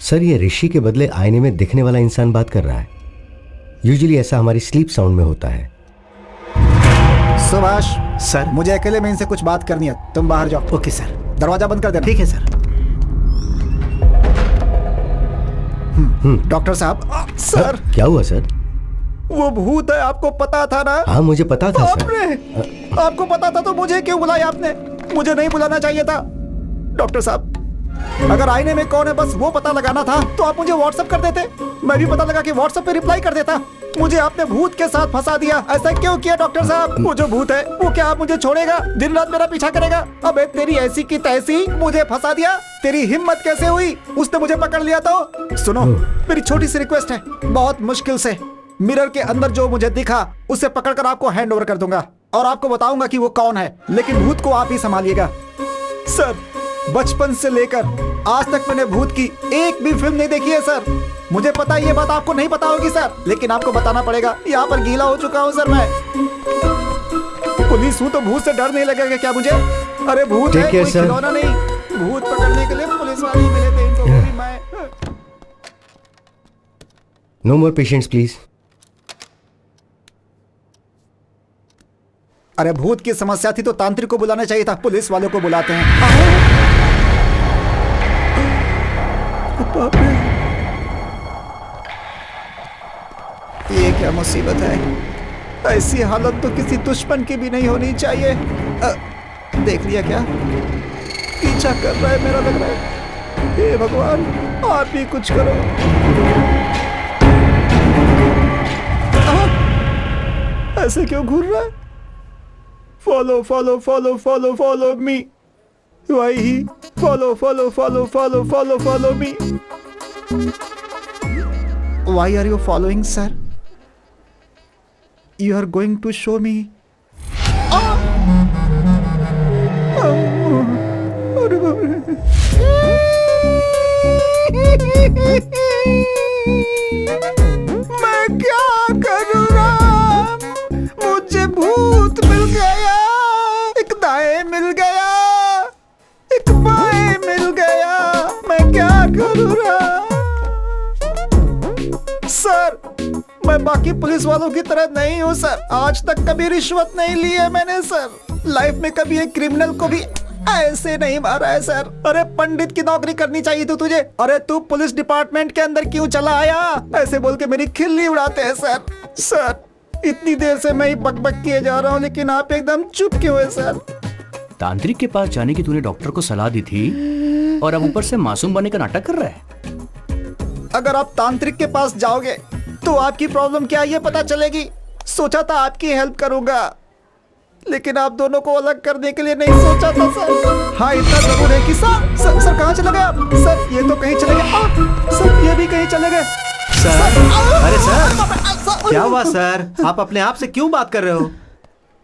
सर, ये ऋषि के बदले आईने में दिखने वाला इंसान बात कर रहा है। यूजुअली ऐसा हमारी स्लीप साउंड में होता है। सुभाष सर, मुझे अकेले में इनसे कुछ बात करनी है, तुम बाहर जाओ। Okay sir. दरवाजा बंद कर देना। ठीक है सर। डॉक्टर साहब। सर, क्या हुआ सर? वो भूत है, आपको पता था ना? हाँ, मुझे पता था सर। आपको पता था तो मुझे क्यों बुलाया आपने? मुझे नहीं बुलाना चाहिए था। डॉक्टर साहब, अगर आईने में कौन है बस वो पता लगाना था तो आप मुझे व्हाट्सएप कर देते, मैं भी पता लगा के व्हाट्सएप पे रिप्लाई कर देता। मुझे आपने भूत के साथ फंसा दिया। ऐसा क्यों किया डॉक्टर साहब? वो जो भूत है वो क्या आप मुझे छोड़ेगा? दिन रात मेरा पीछा करेगा? अबे तेरी ऐसी की तैसी, मुझे फंसा दिया। तेरी हिम्मत कैसे हुई? उसने मुझे पकड़ लिया तो। सुनो, मेरी छोटी सी रिक्वेस्ट है, बहुत मुश्किल से मिरर के अंदर जो मुझे दिखा उसे पकड़कर आपको हैंड ओवर कर दूंगा और आपको बताऊंगा कि वो कौन है, लेकिन भूत को आप ही संभालिएगा। सर, बचपन से लेकर आज तक मैंने भूत की एक भी फिल्म नहीं देखी है सर। मुझे पता है ये बात आपको नहीं पता होगी सर, लेकिन आपको बताना पड़ेगा। यहाँ पर गीला हो चुका हूँ सर मैं। पुलिस हूँ तो भूत से डर नहीं लगेगा क्या मुझे? अरे भूत है, कोई खिलौना नहीं। भूत पकड़ने के लिए पुलिस वाले ही मिले थे, इनको भी मैं। No more patients please. अरे भूत की समस्या थी तो तांत्रिक को बुलाना चाहिए था, पुलिस वालों को बुलाते हैं। ये क्या मुसीबत है? ऐसी हालत तो किसी दुश्मन की भी नहीं होनी चाहिए। देख लिया क्या? पीछा कर रहा है मेरा, लग रहा है। हे भगवान, आप ही कुछ करो। ऐसे क्यों घूर रहा है? Follow follow follow follow follow me. Why he follow follow follow follow follow follow me? Why are you following, sir? You are going to show me. मैं क्या करूँ राम? मुझे भूत मिल गया, एक दाएं मिल गया, एक बाएं मिल गया। मैं क्या करूँ राम? सर, मैं बाकी पुलिस वालों की तरह नहीं हूँ सर। आज तक कभी रिश्वत नहीं ली है मैंने सर। लाइफ में कभी एक क्रिमिनल को भी ऐसे नहीं मारा है सर। अरे पंडित की नौकरी करनी चाहिए थी तुझे। अरे तू पुलिस डिपार्टमेंट के अंदर क्यों चला आया? ऐसे बोल के मेरी खिल्ली उड़ाते हैं सर। सर, इतनी देर से मैं ही बकबक किए जा रहा हूँ, लेकिन आप एकदम चुप क्यों है सर? तांत्रिक के पास जाने की तूने डॉक्टर को सलाह दी थी और अब ऊपर से मासूम बनने का नाटक कर रहा है। अगर आप तांत्रिक के पास जाओगे तो आपकी प्रॉब्लम क्या है ये पता चलेगी। सोचा था आपकी हेल्प करूंगा, लेकिन आप दोनों को अलग करने के लिए नहीं सोचा था सर। हाँ, इतना जरूर है कि सर कहाँ चले गए आप? सर, ये तो कहीं चले गए। सर, ये भी कहीं चले गए। सर, अरे सर, क्या हुआ सर? आप अपने आप से क्यों बात कर रहे हो?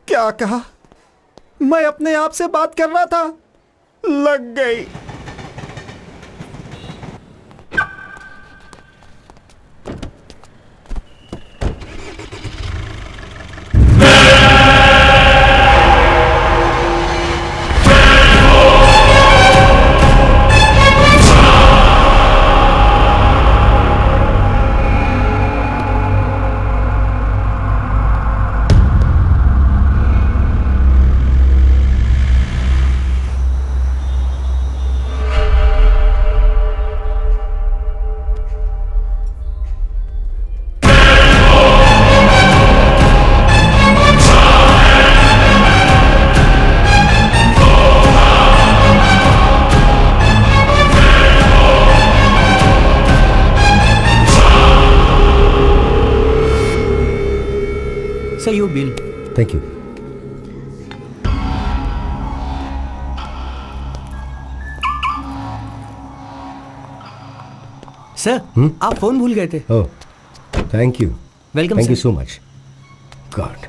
क्या कहा? मैं अपने आप से बात कर रहा था, लग गई। Sir, your bill. Thank you. Sir, आप फोन भूल गए थे। Oh, thank you. Welcome thank you sir. So much. God.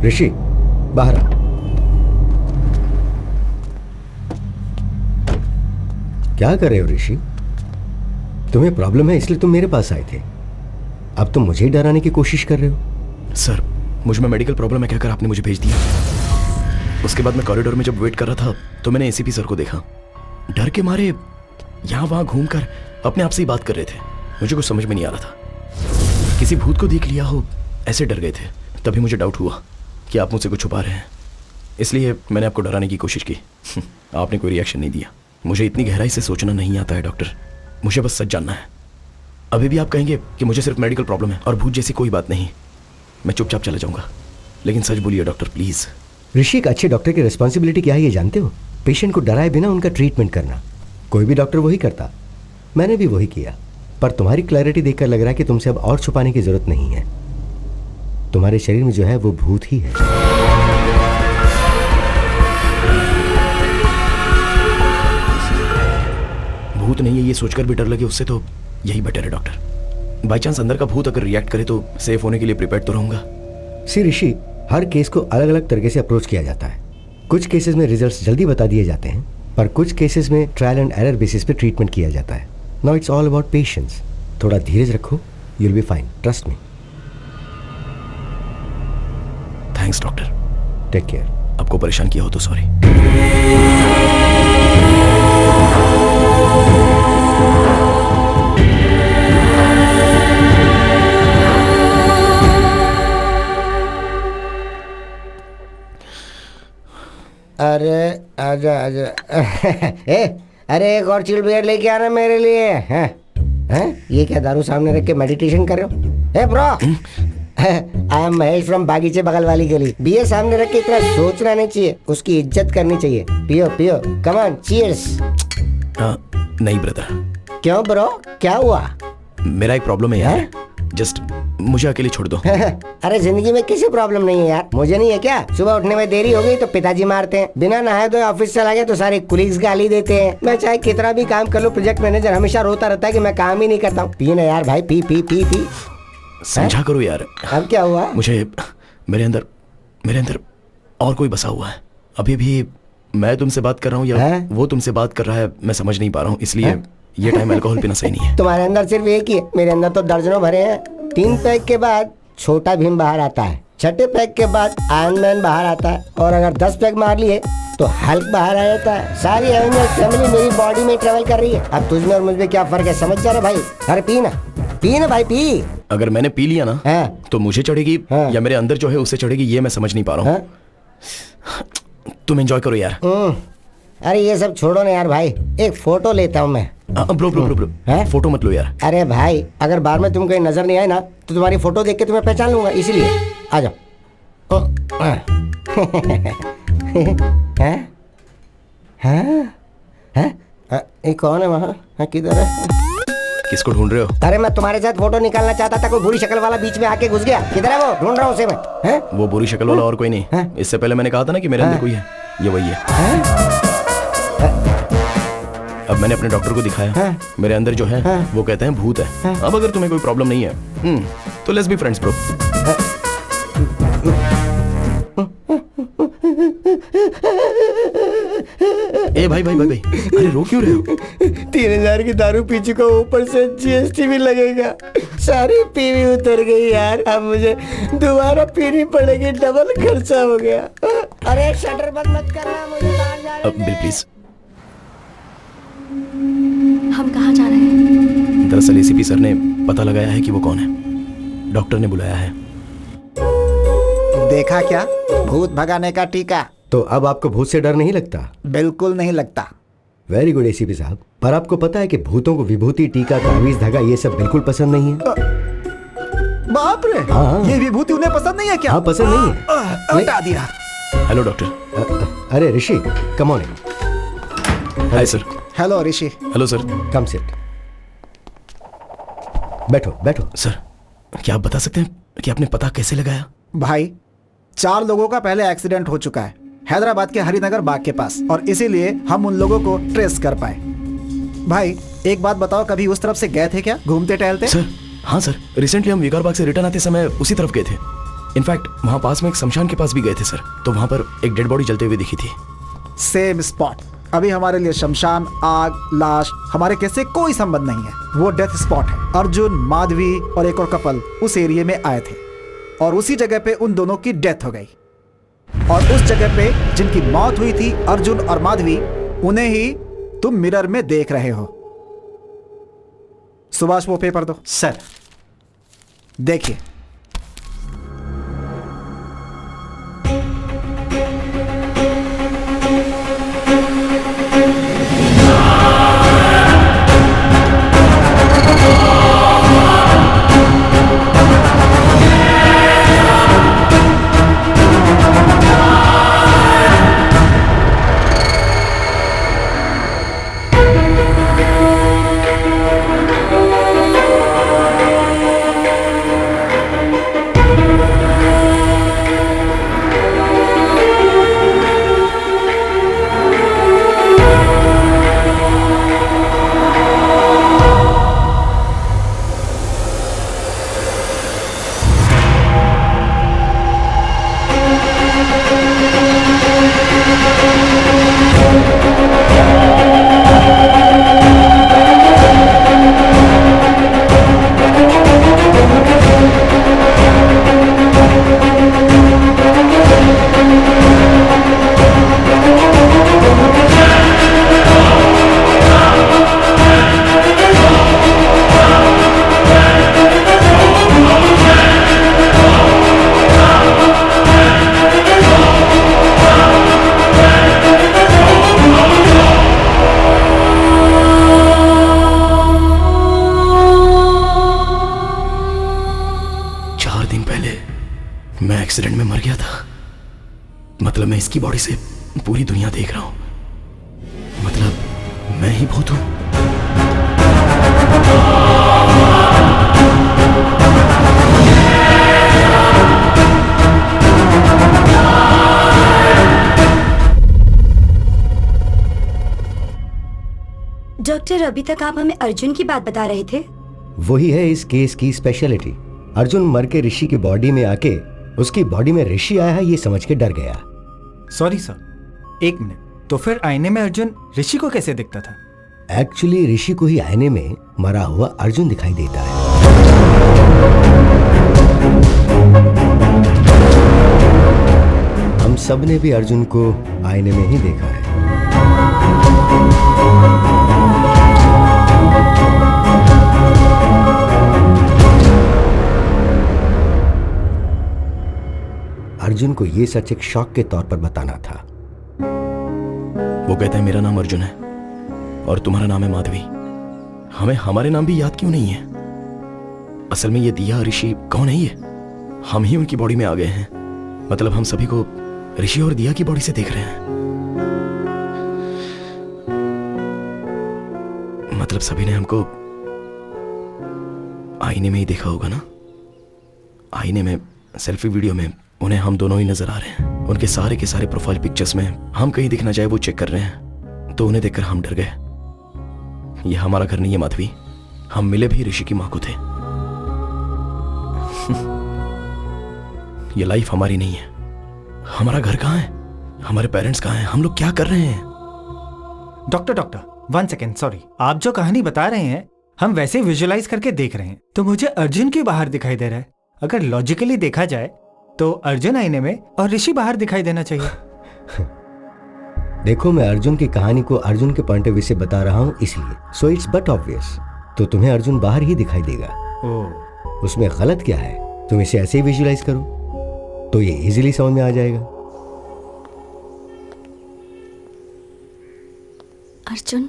Rishi, बाहर आ। क्या कर रहे हो ऋषि? तुम्हें प्रॉब्लम है इसलिए तुम मेरे पास आए थे। अब तुम मुझे ही डराने की कोशिश कर रहे हो। सर, मुझ में मेडिकल प्रॉब्लम है कहकर आपने मुझे भेज दिया। उसके बाद मैं कॉरिडोर में जब वेट कर रहा था तो मैंने एसीपी सर को देखा। डर के मारे यहाँ वहां घूमकर अपने आप से ही बात कर रहे थे। मुझे कुछ समझ में नहीं आ रहा था। किसी भूत को देख लिया हो, ऐसे डर गए थे। तभी मुझे डाउट हुआ कि आप मुझसे कुछ छुपा रहे हैं। इसलिए मैंने आपको डराने की कोशिश की। आपने कोई रिएक्शन नहीं दिया। मुझे इतनी गहराई से सोचना नहीं आता है डॉक्टर, मुझे बस सच जानना है। अभी भी आप कहेंगे कि मुझे सिर्फ मेडिकल प्रॉब्लम है और भूत जैसी कोई बात नहीं, मैं चुपचाप चला जाऊंगा, लेकिन सच बोलिए डॉक्टर प्लीज। ऋषि, एक अच्छे डॉक्टर की रिस्पॉन्सिबिलिटी क्या है ये जानते हो? पेशेंट को डराए बिना उनका ट्रीटमेंट करना। कोई भी डॉक्टर वही करता, मैंने भी वही किया। पर तुम्हारी क्लैरिटी देखकर लग रहा है कि तुमसे अब और छुपाने की जरूरत नहीं है। तुम्हारे शरीर में जो है वो भूत ही है। भूत नहीं है ये सोचकर भी डर लगे, उससे तो यही बेटर है डॉक्टर। बाई चांस अंदर का भूत अगर रिएक्ट करे तो सेफ होने के लिए प्रिपेयर तो रहूंगा। सी ऋषि, हर केस को अलग अलग तरीके से अप्रोच किया जाता है। कुछ केसेस में रिजल्ट्स जल्दी बता दिए जाते हैं, पर कुछ केसेस में ट्रायल एंड एरर बेसिस पे ट्रीटमेंट किया जाता है। Now it's all about patience. थोड़ा धीरज रखो, you will be fine, trust me. Thanks doctor. Take care. आपको परेशान किया हो तो सॉरी। अरे आजा आजा। अरे एक और चिल बियर लेके आना मेरे लिए। हैं? ये क्या दारू सामने रख के मेडिटेशन कर रहे हो? Bro, I am Mahesh from बागीचे बगल वाली गली। बियर सामने रख के इतना सोचना नहीं चाहिए, उसकी इज्जत करनी चाहिए। पियो पियो, कम ऑन, चीयर्स। नहीं ब्रदर। क्यों ब्रो, क्या हुआ? मेरा एक प्रॉब्लम है यार, जस्ट मुझे अकेले छोड़ दो। अरे जिंदगी में किसी प्रॉब्लम नहीं है यार, मुझे नहीं है क्या? सुबह उठने में देरी हो गई तो पिताजी मारते हैं, बिना नहाए धोए ऑफिस चला गया तो सारे कुलीग्स गाली देते हैं। मैं चाहे कितना भी काम कर लूं, प्रोजेक्ट मैनेजर हमेशा रोता रहता है कि मैं काम ही नहीं करता हूँ। पी ना यार भाई, पी पी पी पी। समझा करो यार। अब क्या हुआ? मुझे मेरे अंदर और कोई बसा हुआ है। अभी भी मैं तुमसे बात कर रहा हूँ या वो तुमसे बात कर रहा है, मैं समझ नहीं पा रहा हूँ, इसलिए ये टाइम अल्कोहल पीना सही नहीं है। तुम्हारे अंदर सिर्फ एक ही है, मेरे अंदर तो दर्जनों भरे हैं। 3 पैक के बाद छोटा भीम बाहर आता है, 6ठे पैक के बाद आयरन मैन बाहर आता है, और अगर 10 पैक मार लिए तो हल्क बाहर आ जाता है। सारी एवेंजर्स फैमिली मेरी बॉडी में ट्रेवल कर रही है। अब तुझमें और मुझमें क्या फर्क है, समझ जा रहा भाई? अरे पी ना भाई, पी। अगर मैंने पी लिया ना तो मुझे चढ़ेगी या मेरे अंदर जो है उससे चढ़ेगी, ये मैं समझ नहीं पा रहा हूँ। तुम एंजॉय करो यार। अरे ये सब छोड़ो ना यार भाई, एक फोटो लेता हूँ मैं। ब्रो फोटो मत लो यार। अरे भाई, अगर बार में तुम कहीं नजर नहीं आए ना तो तुम्हारी फोटो देख के तुम्हें पहचान लूंगा, इसीलिए आ जाओ। ये कौन है वहाँ? किधर है? किसको ढूंढ रहे हो? अरे मैं तुम्हारे साथ फोटो निकालना चाहता था, कोई बुरी शक्ल वाला बीच में आके घुस गया। किधर है वो? ढूंढ रहा हूँ उसे मैं। वो बुरी शक्ल वाला और कोई नहीं। इससे पहले मैंने कहा था ना कि मेरे अंदर कोई है, ये वही है। अब मैंने अपने डॉक्टर को दिखाया, मेरे अंदर जो है वो कहते हैं भूत है। अब अगर तुम्हें कोई प्रॉब्लम नहीं है तो लेट्स बी फ्रेंड्स ब्रो। ए भाई, अरे रो क्यों रहे हो? 3000 की दारू पी चुका, ऊपर से जीएसटी भी लगेगा। सारी पीवी उतर गई यार, अब मुझे दोबारा पीनी पड़ेगी, डबल खर्चा हो गया। अरे शटर बंद मत करना, मुझे बाहर जाने दे। Bill please. हम कहाँ जा रहे हैं? दरअसल एसीपी सर ने पता लगाया है कि वो कौन है, डॉक्टर ने बुलाया है। देखा क्या, भूत भगाने का टीका। तो अब आपको भूत से डर नहीं लगता? बिल्कुल नहीं लगता। वेरी गुड एसीपी साहब। पर आपको पता है कि भूतों को विभूति, टीका, तावीज, धागा ये सब बिल्कुल पसंद नहीं है। बाप रे, ये विभूति उन्हें पसंद नहीं है क्या? हाँ, पसंद नहीं है। हटा दिया। Hello doctor. अरे Rishi, come on. Hi sir. Hello Rishi. Hello sir. Come sit. बैठो। सर, क्या आप बता सकते हैं कि आपने पता कैसे लगाया? भाई, 4 लोगों का पहले एक्सीडेंट हो चुका है हैदराबाद के हरिनगर बाग के पास, और इसीलिए हम उन लोगों को ट्रेस कर पाए। भाई एक बात बताओ, कभी उस तरफ से गए थे क्या, घूमते टहलते? सर हाँ सर, रिसेंटली हम विकार बाग से रिटर्न आते समय उसी तरफ गए थे। इनफैक्ट वहाँ पास में एक शमशान के पास भी गए थे सर, तो वहाँ पर एक डेड बॉडी जलते हुए दिखी थी। Same spot. अभी हमारे लिए शमशान, आग, लाश हमारे केस से कोई संबंध नहीं है, वो डेथ स्पॉट है। अर्जुन, माधवी और एक और कपल उस एरिया में आए थे और उसी जगह पे उन दोनों की डेथ हो गई, और उस जगह पे जिनकी मौत हुई थी, अर्जुन और माधवी, उन्हें ही तुम मिरर में देख रहे हो। सुभाष वो पेपर दो। सर। एक्सीडेंट में मर गया था। मतलब मैं इसकी बॉडी से पूरी दुनिया देख रहा हूं। मतलब मैं ही भूत हूं। डॉक्टर, अभी तक आप हमें अर्जुन की बात बता रहे थे। वही है इस केस की स्पेशलिटी। अर्जुन मर के ऋषि की बॉडी में आके उसकी बॉडी में ऋषि आया है ये समझ के डर गया। सॉरी सर, एक मिनट। तो फिर आईने में अर्जुन ऋषि को कैसे दिखता था? एक्चुअली ऋषि को ही आईने में मरा हुआ अर्जुन दिखाई देता है। हम सब ने भी अर्जुन को आईने में ही देखा है। अर्जुन को ये सच एक शॉक के तौर पर बताना था। वो कहता है मेरा नाम अर्जुन है और तुम्हारा नाम है माधवी। हमें हमारे नाम भी याद क्यों नहीं है? असल में ये दिया ऋषि कौन है? ये हम ही उनकी बॉडी में आ गए हैं। मतलब हम सभी को ऋषि और दिया की बॉडी से देख रहे हैं। मतलब सभी ने हमको आईने में ही देखा होगा ना। आईने में, सेल्फी वीडियो में उन्हें हम दोनों ही नजर आ रहे हैं। उनके सारे के सारे प्रोफाइल पिक्चर्स में हम कहीं दिखना चाहे वो चेक कर रहे हैं। तो उन्हें देखकर हम डर गए। ये हमारा घर नहीं है माधवी। हम मिले भी ऋषि की मां को थे। ये लाइफ हमारी नहीं है। हमारा घर कहां है? हमारे पेरेंट्स कहां हैं? हम लोग क्या कर रहे हैं? Doctor 1 second, sorry. आप जो कहानी बता रहे हैं हम वैसे विजुअलाइज करके देख रहे हैं। तो मुझे अर्जुन क्यों बाहर दिखाई दे रहा है? अगर लॉजिकली देखा जाए तो अर्जुन आईने में और ऋषि बाहर दिखाई देना चाहिए। देखो, मैं अर्जुन की कहानी को अर्जुन के पॉइंट ऑफ व्यू से बता रहा हूं इसलिए। So it's but obvious. तो तुम्हें अर्जुन बाहर ही दिखाई देगा। उसमें गलत क्या है? तुम इसे ऐसे ही विजुअलाइज करो तो ये इजीली समझ में आ जाएगा। अर्जुन,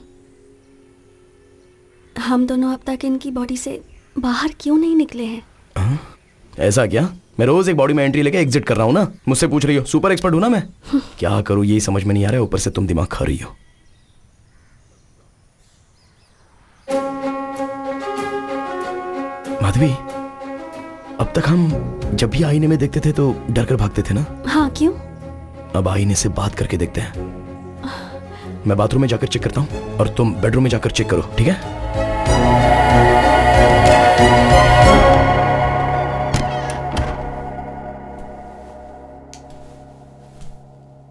हम दोनों अब तक इनकी बॉडी से बाहर क्यों नहीं निकले हैं? ऐसा क्या? मैं रोज एक बॉडी में एंट्री लेके एग्जिट कर रहा हूं ना। मुझसे पूछ रही हो? सुपर एक्सपर्ट हूं ना मैं। क्या करूं यही समझ में नहीं आ रहा है। ऊपर से तुम दिमाग खा रही हो। माधवी, अब तक हम जब भी आईने में देखते थे तो डर कर भागते थे ना। हाँ, क्यों? अब आईने से बात करके देखते हैं। मैं बाथरूम में जाकर चेक करता हूं और तुम बेडरूम में जाकर चेक करो, ठीक है?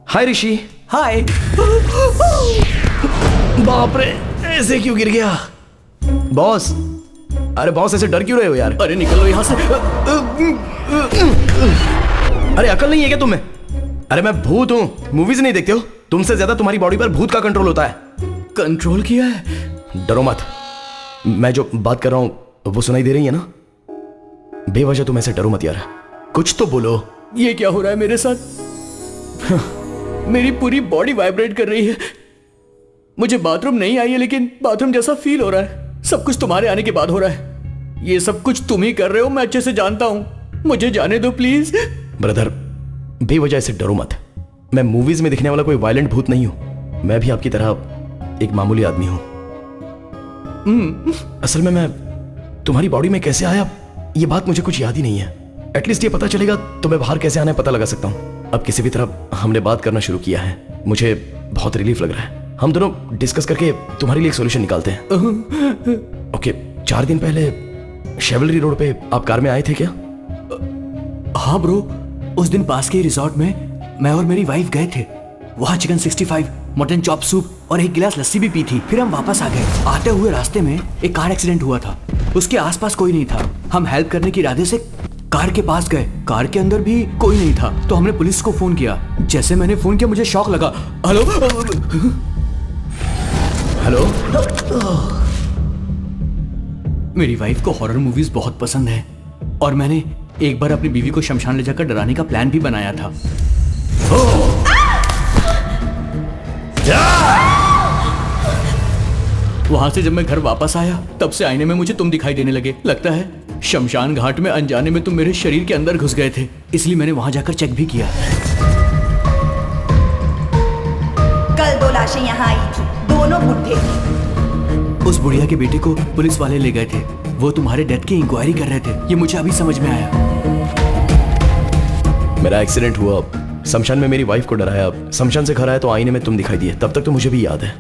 हाय ऋषि। हाय। बाप रे, ऐसे क्यों गिर गया? बॉस, अरे बॉस ऐसे डर क्यों रहे हो यार? अरे निकलो यहाँ से। अरे अकल नहीं है क्या तुम्हें? अरे मैं भूत हूँ, मूवीज नहीं देखते हो? तुमसे ज्यादा तुम्हारी बॉडी पर भूत का कंट्रोल होता है। कंट्रोल किया है? डरो मत। मैं जो बात कर रहा हूँ वो सुनाई दे रही है ना? बेवजह तुम ऐसे डरो मत यार। कुछ तो बोलो। ये क्या हो रहा है मेरे साथ? मेरी पूरी बॉडी वाइब्रेट कर रही है। मुझे बाथरूम नहीं आई है लेकिन बाथरूम जैसा फील हो रहा है। सब कुछ तुम्हारे आने के बाद हो रहा है। ये सब कुछ तुम ही कर रहे हो, मैं अच्छे से जानता हूं। मुझे जाने दो प्लीज। ब्रदर, बेवजह ऐसे डरो मत। मैं मूवीज में दिखने वाला कोई वायलेंट भूत नहीं हूं। मैं भी आपकी तरह एक मामूली आदमी हूं। असल में मैं तुम्हारी बॉडी में कैसे आया ये बात मुझे कुछ याद ही नहीं है। एटलीस्ट ये पता चलेगा तो मैं बाहर कैसे आना है पता लगा सकता हूं। अब किसी भी तरह हमने बात करना शुरू किया है। मुझे बहुत रिलीफ लग रहा है। हम दोनों डिस्कस करके तुम्हारे लिए एक सॉल्यूशन निकालते हैं। ओके, 4 दिन पहले शेवलरी रोड पे आप कार में आए थे क्या? हाँ ब्रो, उस दिन पास के रिजॉर्ट में मैं और मेरी वाइफ गए थे। वहाँ चिकन 65, मटन चॉप सूप और एक गिलास लस्सी भी पी थी। फिर हम वापस आ गए। आते हुए रास्ते में एक कार एक्सीडेंट हुआ था। उसके आसपास कोई नहीं था। हम हेल्प करने के इरादे से कार के पास गए। कार के अंदर भी कोई नहीं था तो हमने पुलिस को फोन किया। जैसे मैंने फोन किया मुझे शॉक लगा। Hello hello. मेरी वाइफ को हॉरर मूवीज बहुत पसंद है और मैंने एक बार अपनी बीवी को शमशान ले जाकर डराने का प्लान भी बनाया था। वहां से जब मैं घर वापस आया तब से आईने में मुझे तुम दिखाई देने लगे। लगता है शमशान घाट में अनजाने में तुम मेरे शरीर के अंदर घुस गए थे, इसलिए मैंने वहां जाकर चेक भी किया। कल 2 लाशें यहाँ आई थी, दोनों बुढ़े थे। उस बुढ़िया के बेटे को पुलिस वाले ले गए थे, वो तुम्हारे डेथ की इंक्वायरी कर रहे थे, ये मुझे अभी समझ में आया। मेरा एक्सीडेंट हुआ, शमशान में मेरी वाइफ को डराया, शमशान से घर आया तो आईने में तुम दिखाई दिए, तब तक तो मुझे भी याद है।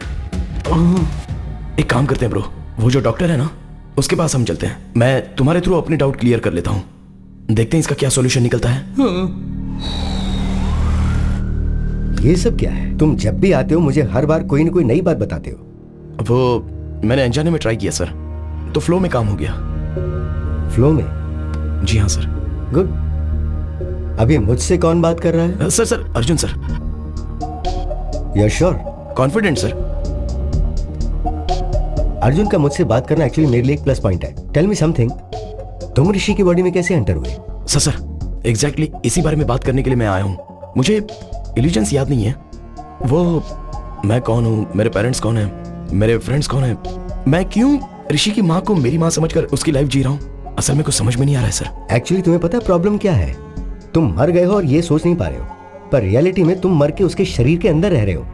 एक काम करते हैं ब्रो, वो जो डॉक्टर है ना उसके पास हम चलते हैं, मैं तुम्हारे थ्रू अपने डाउट क्लियर कर लेता हूँ, देखते हैं इसका क्या सॉल्यूशन निकलता है। ये सब क्या है? तुम जब भी आते हो मुझे हर बार कोई ना कोई नई बात बताते हो। वो मैंने अनजाने में ट्राई किया सर, तो फ्लो में काम हो गया। फ्लो में? जी हाँ सर। गुड। अभी मुझसे कौन बात कर रहा है? Sir Arjun sir. You are sure? Confident sir. Arjun का मुझसे बात करना एक्चुअली मेरे लिए एक प्लस पॉइंट है। टेल मी समथिंग, तुम ऋषि की बॉडी में कैसे एंटर हुए? सर एग्जैक्टली इसी बारे में बात करने के लिए मैं आया हूँ। मुझे इल्यूजन्स याद नहीं है, वो मैं कौन हूँ, मेरे पेरेंट्स कौन है, मेरे फ्रेंड्स कौन है, मैं क्यों ऋषि की माँ को मेरी माँ समझकर उसकी लाइफ जी रहा हूँ, असल में कुछ समझ में नहीं आ रहा है सर। एक्चुअली तुम्हें पता है प्रॉब्लम क्या है? तुम मर गए हो और ये सोच नहीं पा रहे हो, पर रियलिटी में तुम मर के उसके शरीर के अंदर रह रहे हो।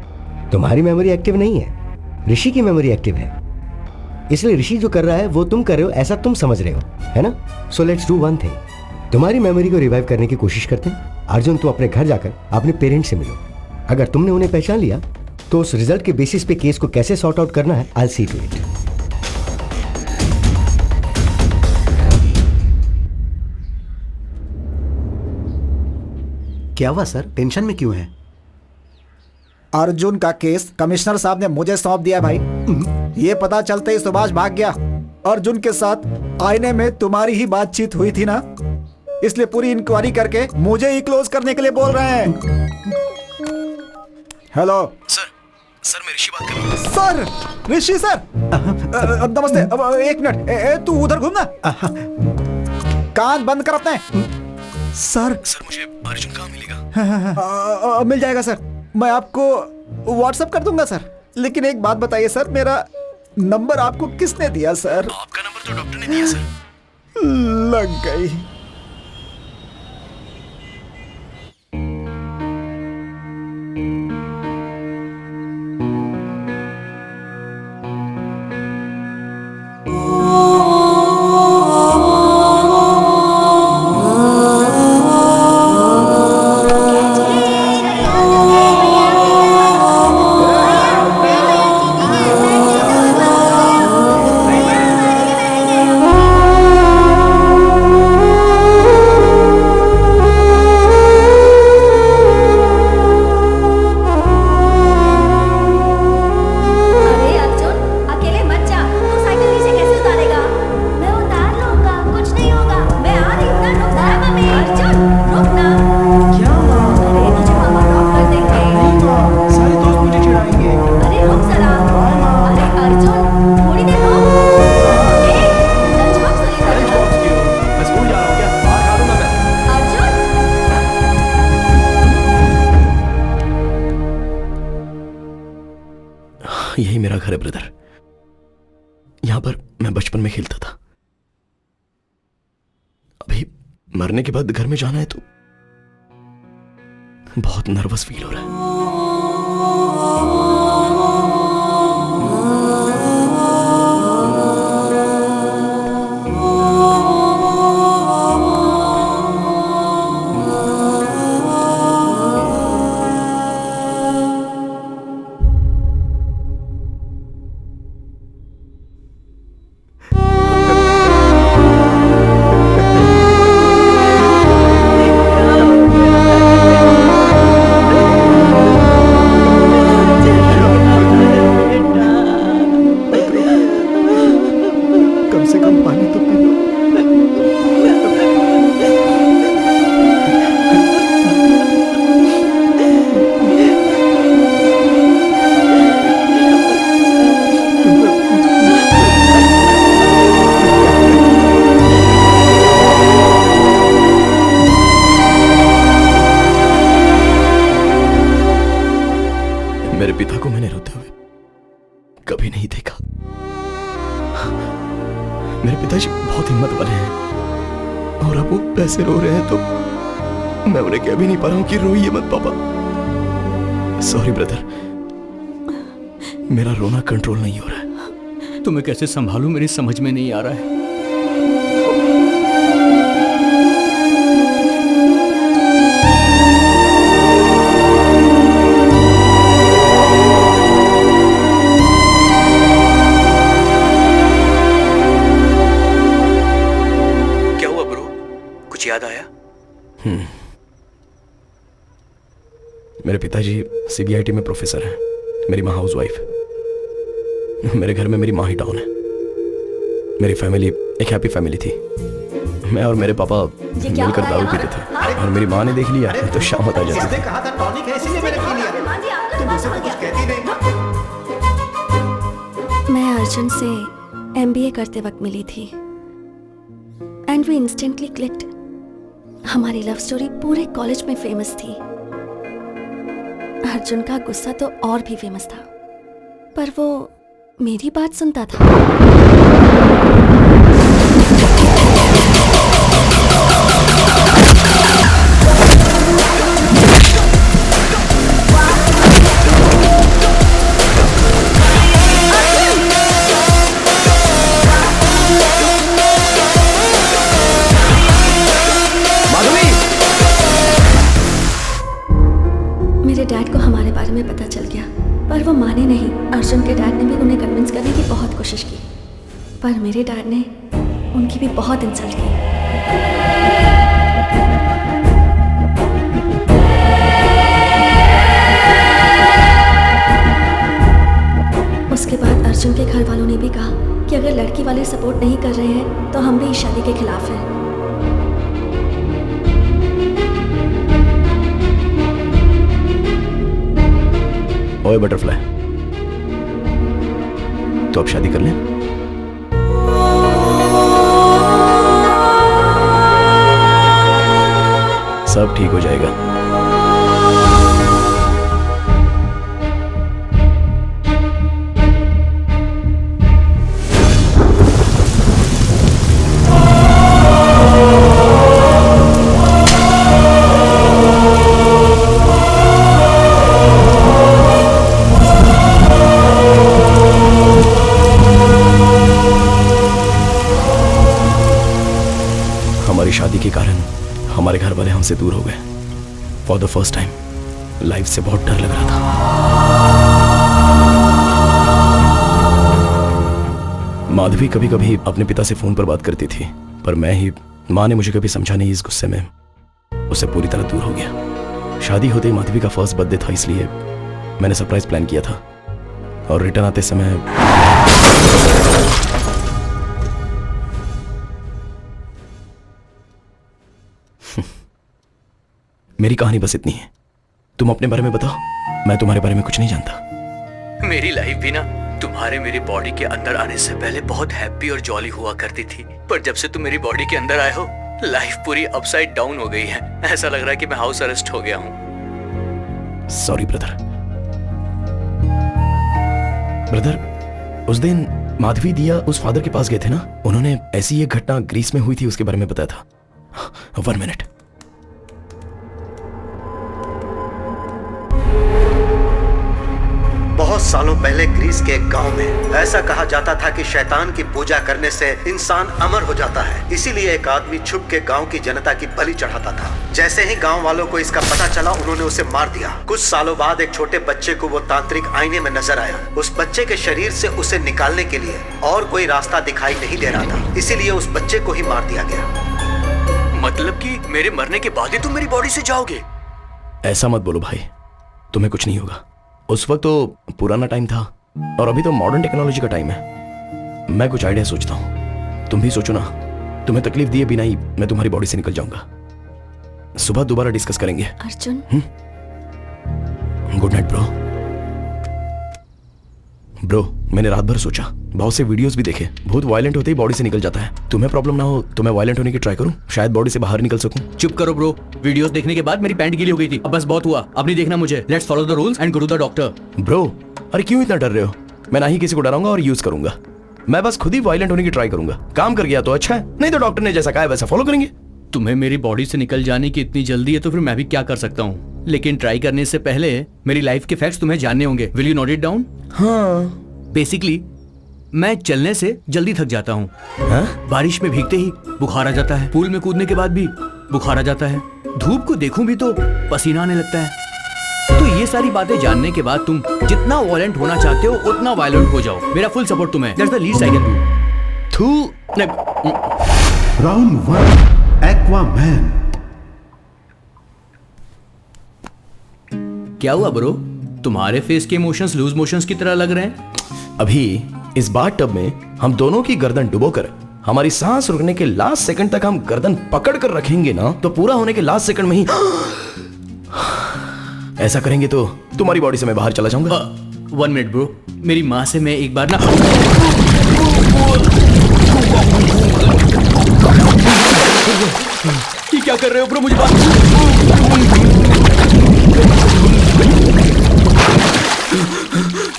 तुम्हारी मेमोरी एक्टिव नहीं है, ऋषि की मेमोरी एक्टिव है, इसलिए ऋषि जो कर रहा है वो तुम कर रहे हो ऐसा तुम समझ रहे हो, है ना? So let's do one thing, तुम्हारी मेमोरी को रिवाइव करने की कोशिश करते हैं। अर्जुन तुम अपने घर जाकर अपने पेरेंट्स से मिलो, अगर तुमने उन्हें पहचान लिया तो उस रिजल्ट के बेसिस पे केस को कैसे सॉर्ट आउट करना है, आई सी टू इट। क्या हुआ सर, टेंशन में क्यों है? अर्जुन का केस कमिश्नर साहब ने मुझे सौंप दिया भाई। ये पता चलते ही सुभाष भाग गया। अर्जुन के साथ आईने में तुम्हारी ही बातचीत हुई थी ना, इसलिए पूरी इंक्वायरी करके मुझे ही क्लोज करने के लिए बोल रहे हैं। हेलो सर मैं ऋषि बात कर रहा हूँ। सर, ऋषि सर, नमस्ते। एक मिनट, तू उधर घूमना, कान बंद कर अपने। सर मुझे अर्जुन कहाँ मिलेगा? मिल जाएगा सर, मैं आपको व्हाट्सएप कर दूंगा सर। लेकिन एक बात बताइए सर, मेरा नंबर आपको किसने दिया सर? आपका नंबर तो डॉक्टर ने दिया सर। लग गई। यही मेरा घर है ब्रदर, यहां पर मैं बचपन में खेलता था। अभी मरने के बाद घर में जाना है तो बहुत नर्वस फील हो रहा है। मेरे पिता को मैंने रोते हुए कभी नहीं देखा। मेरे पिताजी बहुत हिम्मत वाले हैं और अब वो पैसे रो रहे हैं तो मैं उन्हें कह भी नहीं पा रहा हूं कि रोइए मत पापा। सॉरी ब्रदर, मेरा रोना कंट्रोल नहीं हो रहा है। तुम्हें कैसे संभालूं मेरी समझ में नहीं आ रहा है। क्या हुआ ब्रो, कुछ याद आया? मेरे पिताजी सीबीआईटी में प्रोफेसर हैं, मेरी माँ हाउस वाइफ। मेरे घर में मेरी माँ ही डाउन है। मेरी फैमिली एक हैप्पी फैमिली थी। मैं और मेरे पापा मिलकर दारू पीते थे और मेरी माँ ने देख लिया तो शामत आ जाती थी। कहा था टॉनिक है इसीलिए मैंने पी लिया। तुम मुझसे तो कुछ कहती नहीं। मैं अर्जुन से एमबीए करते वक्त मिली थी एंड वी इंस्टेंटली क्लिक्ड। हमारी लव स्टोरी पूरे कॉलेज में फेमस थी। अर्जुन का गुस्सा तो और भी फेमस था, पर वो मेरी बात सुनता था। मेरे डैड को हमारे बारे में पता चल गया, पर वो माने नहीं। अर्जुन के डैड ने भी उन्हें कन्विंस करने की बहुत कोशिश की, पर मेरे डैड ने उनकी भी बहुत इंसल्ट की। उसके बाद अर्जुन के घर वालों ने भी कहा कि अगर लड़की वाले सपोर्ट नहीं कर रहे हैं तो हम भी इस शादी के खिलाफ हैं। ओए बटरफ्लाई, तो अब शादी कर लें? सब ठीक हो जाएगा। हमारी शादी के कारण हमारे घर वाले हमसे दूर हो गए। For the first time life से बहुत डर लग रहा था। माधवी कभी कभी अपने पिता से फोन पर बात करती थी, पर माँ ने मुझे कभी समझा नहीं। इस गुस्से में उससे पूरी तरह दूर हो गया। शादी होते ही माधवी का फर्स्ट बर्थडे था, इसलिए मैंने सरप्राइज प्लान किया था और रिटर्न आते समय मेरी कहानी बस इतनी है। तुम अपने बारे में बताओ, मैं तुम्हारे बारे में कुछ नहीं जानता। मेरी लाइफ भी ना तुम्हारे मेरी बॉडी के अंदर आने से पहले बहुत हैप्पी और जॉली हुआ करती थी, पर जब से तुम मेरी बॉडी के अंदर आए हो लाइफ पूरी अपसाइड डाउन हो गई है। ऐसा लग रहा है कि मैं हाउस अरेस्ट हो गया हूँ। Sorry brother. उस दिन माधवी दिया उस फादर के पास गए थे ना, उन्होंने ऐसी एक घटना ग्रीस में हुई थी उसके बारे में बताया था। 1 मिनट। बहुत सालों पहले ग्रीस के एक गांव में ऐसा कहा जाता था कि शैतान की पूजा करने से इंसान अमर हो जाता है। इसीलिए एक आदमी छुप के गांव की जनता की बलि चढ़ाता था। जैसे ही गांव वालों को इसका पता चला, उन्होंने उसे मार दिया। कुछ सालों बाद एक छोटे बच्चे को वो तांत्रिक आईने में नजर आया। उस बच्चे के शरीर से उसे निकालने के लिए और कोई रास्ता दिखाई नहीं दे रहा था, इसीलिए उस बच्चे को ही मार दिया गया। मतलब कि मेरे मरने के बाद ही तुम मेरी बॉडी से जाओगे? ऐसा मत बोलो भाई, तुम्हें कुछ नहीं होगा। उस वक्त तो पुराना टाइम था और अभी तो मॉडर्न टेक्नोलॉजी का टाइम है। मैं कुछ आइडिया सोचता हूँ, तुम भी सोचो ना। तुम्हें तकलीफ दिए बिना ही मैं तुम्हारी बॉडी से निकल जाऊंगा। सुबह दोबारा डिस्कस करेंगे। Arjun, good night bro. मैंने रात भर सोचा, बहुत से वीडियोस भी देखे, बहुत वायलेंट होते ही बॉडी से निकल जाता है। तुम्हें प्रॉब्लम ना हो तो मैं वायलेंट होने की ट्राई करूं, शायद बॉडी से बाहर निकल सकूं। चुप करो ब्रो, वीडियोस देखने के बाद मेरी पैंट गीली हो गई थी। अब बस बहुत हुआ, अब नहीं देखना मुझे। Let's follow the rules and go to the doctor. Bro, अरे क्यों इतना डर रहे हो? मैं ना ही किसी को डराऊंगा और यूज करूंगा। मैं बस खुद ही वायलेंट होने की ट्राई करूंगा। काम कर गया तो अच्छा है, नहीं तो डॉक्टर ने जैसा कहा है वैसा फॉलो करेंगे। तुम्हें मेरी बॉडी से निकल जाने की इतनी जल्दी है तो फिर मैं भी क्या कर सकता हूँ, लेकिन ट्राई करने से पहले मेरी लाइफ के फैक्ट्स तुम्हें जानने होंगे। Will you note it down? हाँ। बेसिकली मैं चलने से जल्दी थक जाता हूँ। बारिश में भीगते ही बुखार आ जाता है, पूल में कूदने के बाद भी बुखार आ जाता है, धूप को देखूं भी तो पसीना आने लगता है। तो ये सारी बातें जानने के बाद तुम जितना वायलेंट होना चाहते हो उतना वायलेंट हो जाओ। मेरा फुल सपोर्ट तुम्हें। That's the least I can do. Round 1 Aquaman. क्या हुआ ब्रो? तुम्हारे फेस के इमोशंस लूज मोशंस की तरह लग रहे हैं। अभी इस बाथटब में हम दोनों की गर्दन डुबोकर हमारी सांस रुकने के लास्ट सेकंड तक हम गर्दन पकड़ कर रखेंगे ना, तो पूरा होने के लास्ट सेकंड में ही ऐसा करेंगे तो तुम्हारी बॉडी से मैं बाहर चला जाऊंगा। 1 मिनट ब्रो, मेरी माँ से मैं एक बार ना। ये क्या कर रहे हो ब्रो? मुझे बात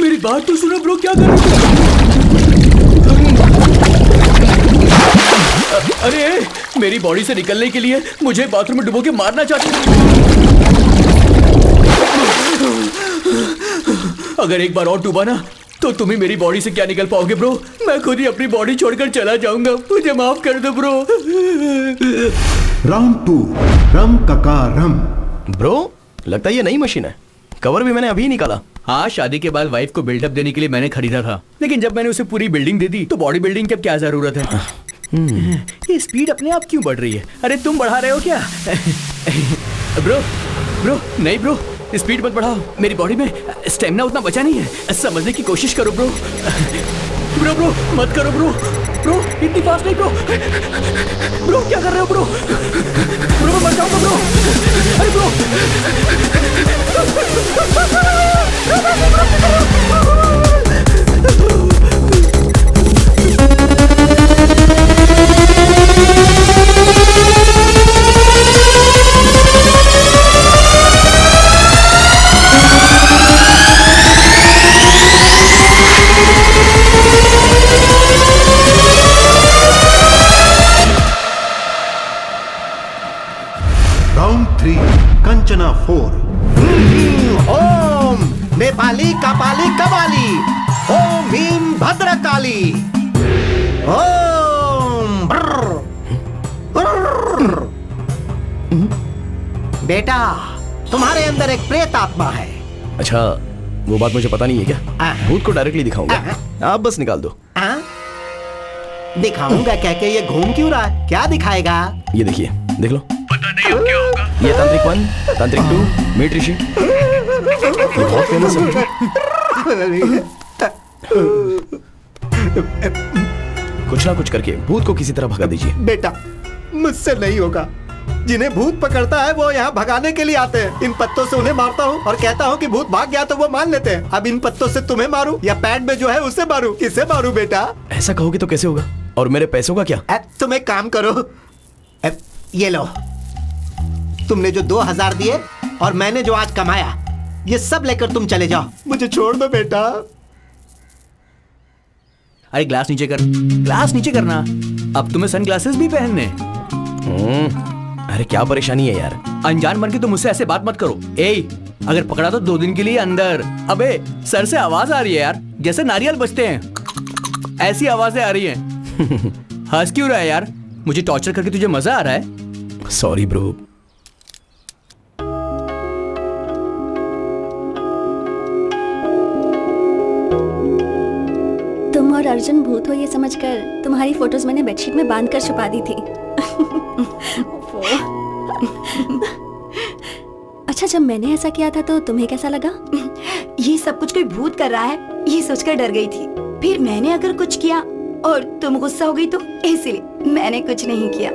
मेरी बात तो सुनो ब्रो, क्या कर रहे हो? अरे मेरी बॉडी से निकलने के लिए मुझे बाथरूम में डुबो के मारना चाहते हो? अगर एक बार और डूबा ना तो तुम ही मेरी बॉडी से क्या निकल पाओगे ब्रो। मैं खुद ही अपनी बॉडी छोड़कर चला जाऊंगा, मुझे माफ कर दो ब्रो। राउंड 2 रम कका रम। ब्रो लगता है ये नई मशीन है, कवर भी मैंने अभी निकाला। हाँ, शादी के बाद वाइफ को बिल्डअप देने के लिए मैंने खरीदा था, लेकिन जब मैंने उसे पूरी बिल्डिंग दे दी तो बॉडी बिल्डिंग की अब क्या जरूरत है। ये स्पीड अपने आप क्यों बढ़ रही है? अरे तुम बढ़ा रहे हो क्या? ब्रो ब्रो नहीं ब्रो, स्पीड मत बढ़ाओ, मेरी बॉडी में स्टेमिना उतना बचा नहीं है। समझने की कोशिश करो ब्रो। ब्रो ब्रो मत करो ब्रो, ब्रो इतनी फास्ट नहीं ब्रो। ब्रो क्या कर रहे हो ब्रो? ब्रो मैं मर जाऊंगा ब्रो। अरे ब्रो राउंड 3 कंचना 4। ओम नेपाली कपाली कबाली, ओम भीम भद्रकाली, ओम ब्रर, ब्रर। बेटा तुम्हारे अंदर एक प्रेत आत्मा है। अच्छा वो बात मुझे पता नहीं है क्या? भूत को डायरेक्टली दिखाऊंगा, आप बस निकाल दो। दिखाऊंगा कह के ये घूम क्यों रहा है? क्या दिखाएगा? ये देखिए, देख लो। पता नहीं अब क्या होगा। ये तांत्रिक 1, तांत्रिक 2, मीट ऋषि, ये बहुत फेमस है। कुछ ना कुछ करके भूत को किसी तरह भगा दीजिए। बेटा मुझसे नहीं होगा, जिन्हें भूत पकड़ता है वो यहाँ भगाने के लिए आते हैं। इन पत्तों से उन्हें मारता हूँ और कहता हूँ कि भूत भाग गया तो वो मान लेते हैं। अब इन पत्तों से तुम्हें मारूं या पैड में जो है उसे मारूं? किसे मारूं बेटा? ऐसा कहोगे तो कैसे होगा? और मेरे पैसों का क्या? तुम एक काम करो, ये लो, तुमने जो 2000 दिए और मैंने जो आज कमाया, ये सब लेकर तुम चले जाओ। मुझे छोड़ दो बेटा। अरे ग्लास नीचे कर, ग्लास नीचे करना। अब तुम्हें सन ग्लासेस भी पहनने। अरे क्या परेशानी है यार? अनजान बन के तुम मुझसे ऐसे बात मत करो। ए, अगर पकड़ा तो 2 दिन के लिए अंदर। अबे सर से आवाज आ रही है यार, जैसे नारियल बजते हैं, ऐसी आवाजें आ रही हैं। हंस क्यों रहा है यार? मुझे टॉर्चर करके तुझे मजा आ रहा है? Sorry bro. तुम और अर्जुन भूत हो ये समझकर तुम्हारी फोटोज मैंने बेडशीट में बांध कर छुपा दी थी। अच्छा, जब मैंने ऐसा किया था तो तुम्हें कैसा लगा? ये सब कुछ कोई भूत कर रहा है ये सोचकर डर गई थी। फिर मैंने अगर कुछ किया और तुम गुस्सा हो गई तो इसलिए मैंने कुछ नहीं किया।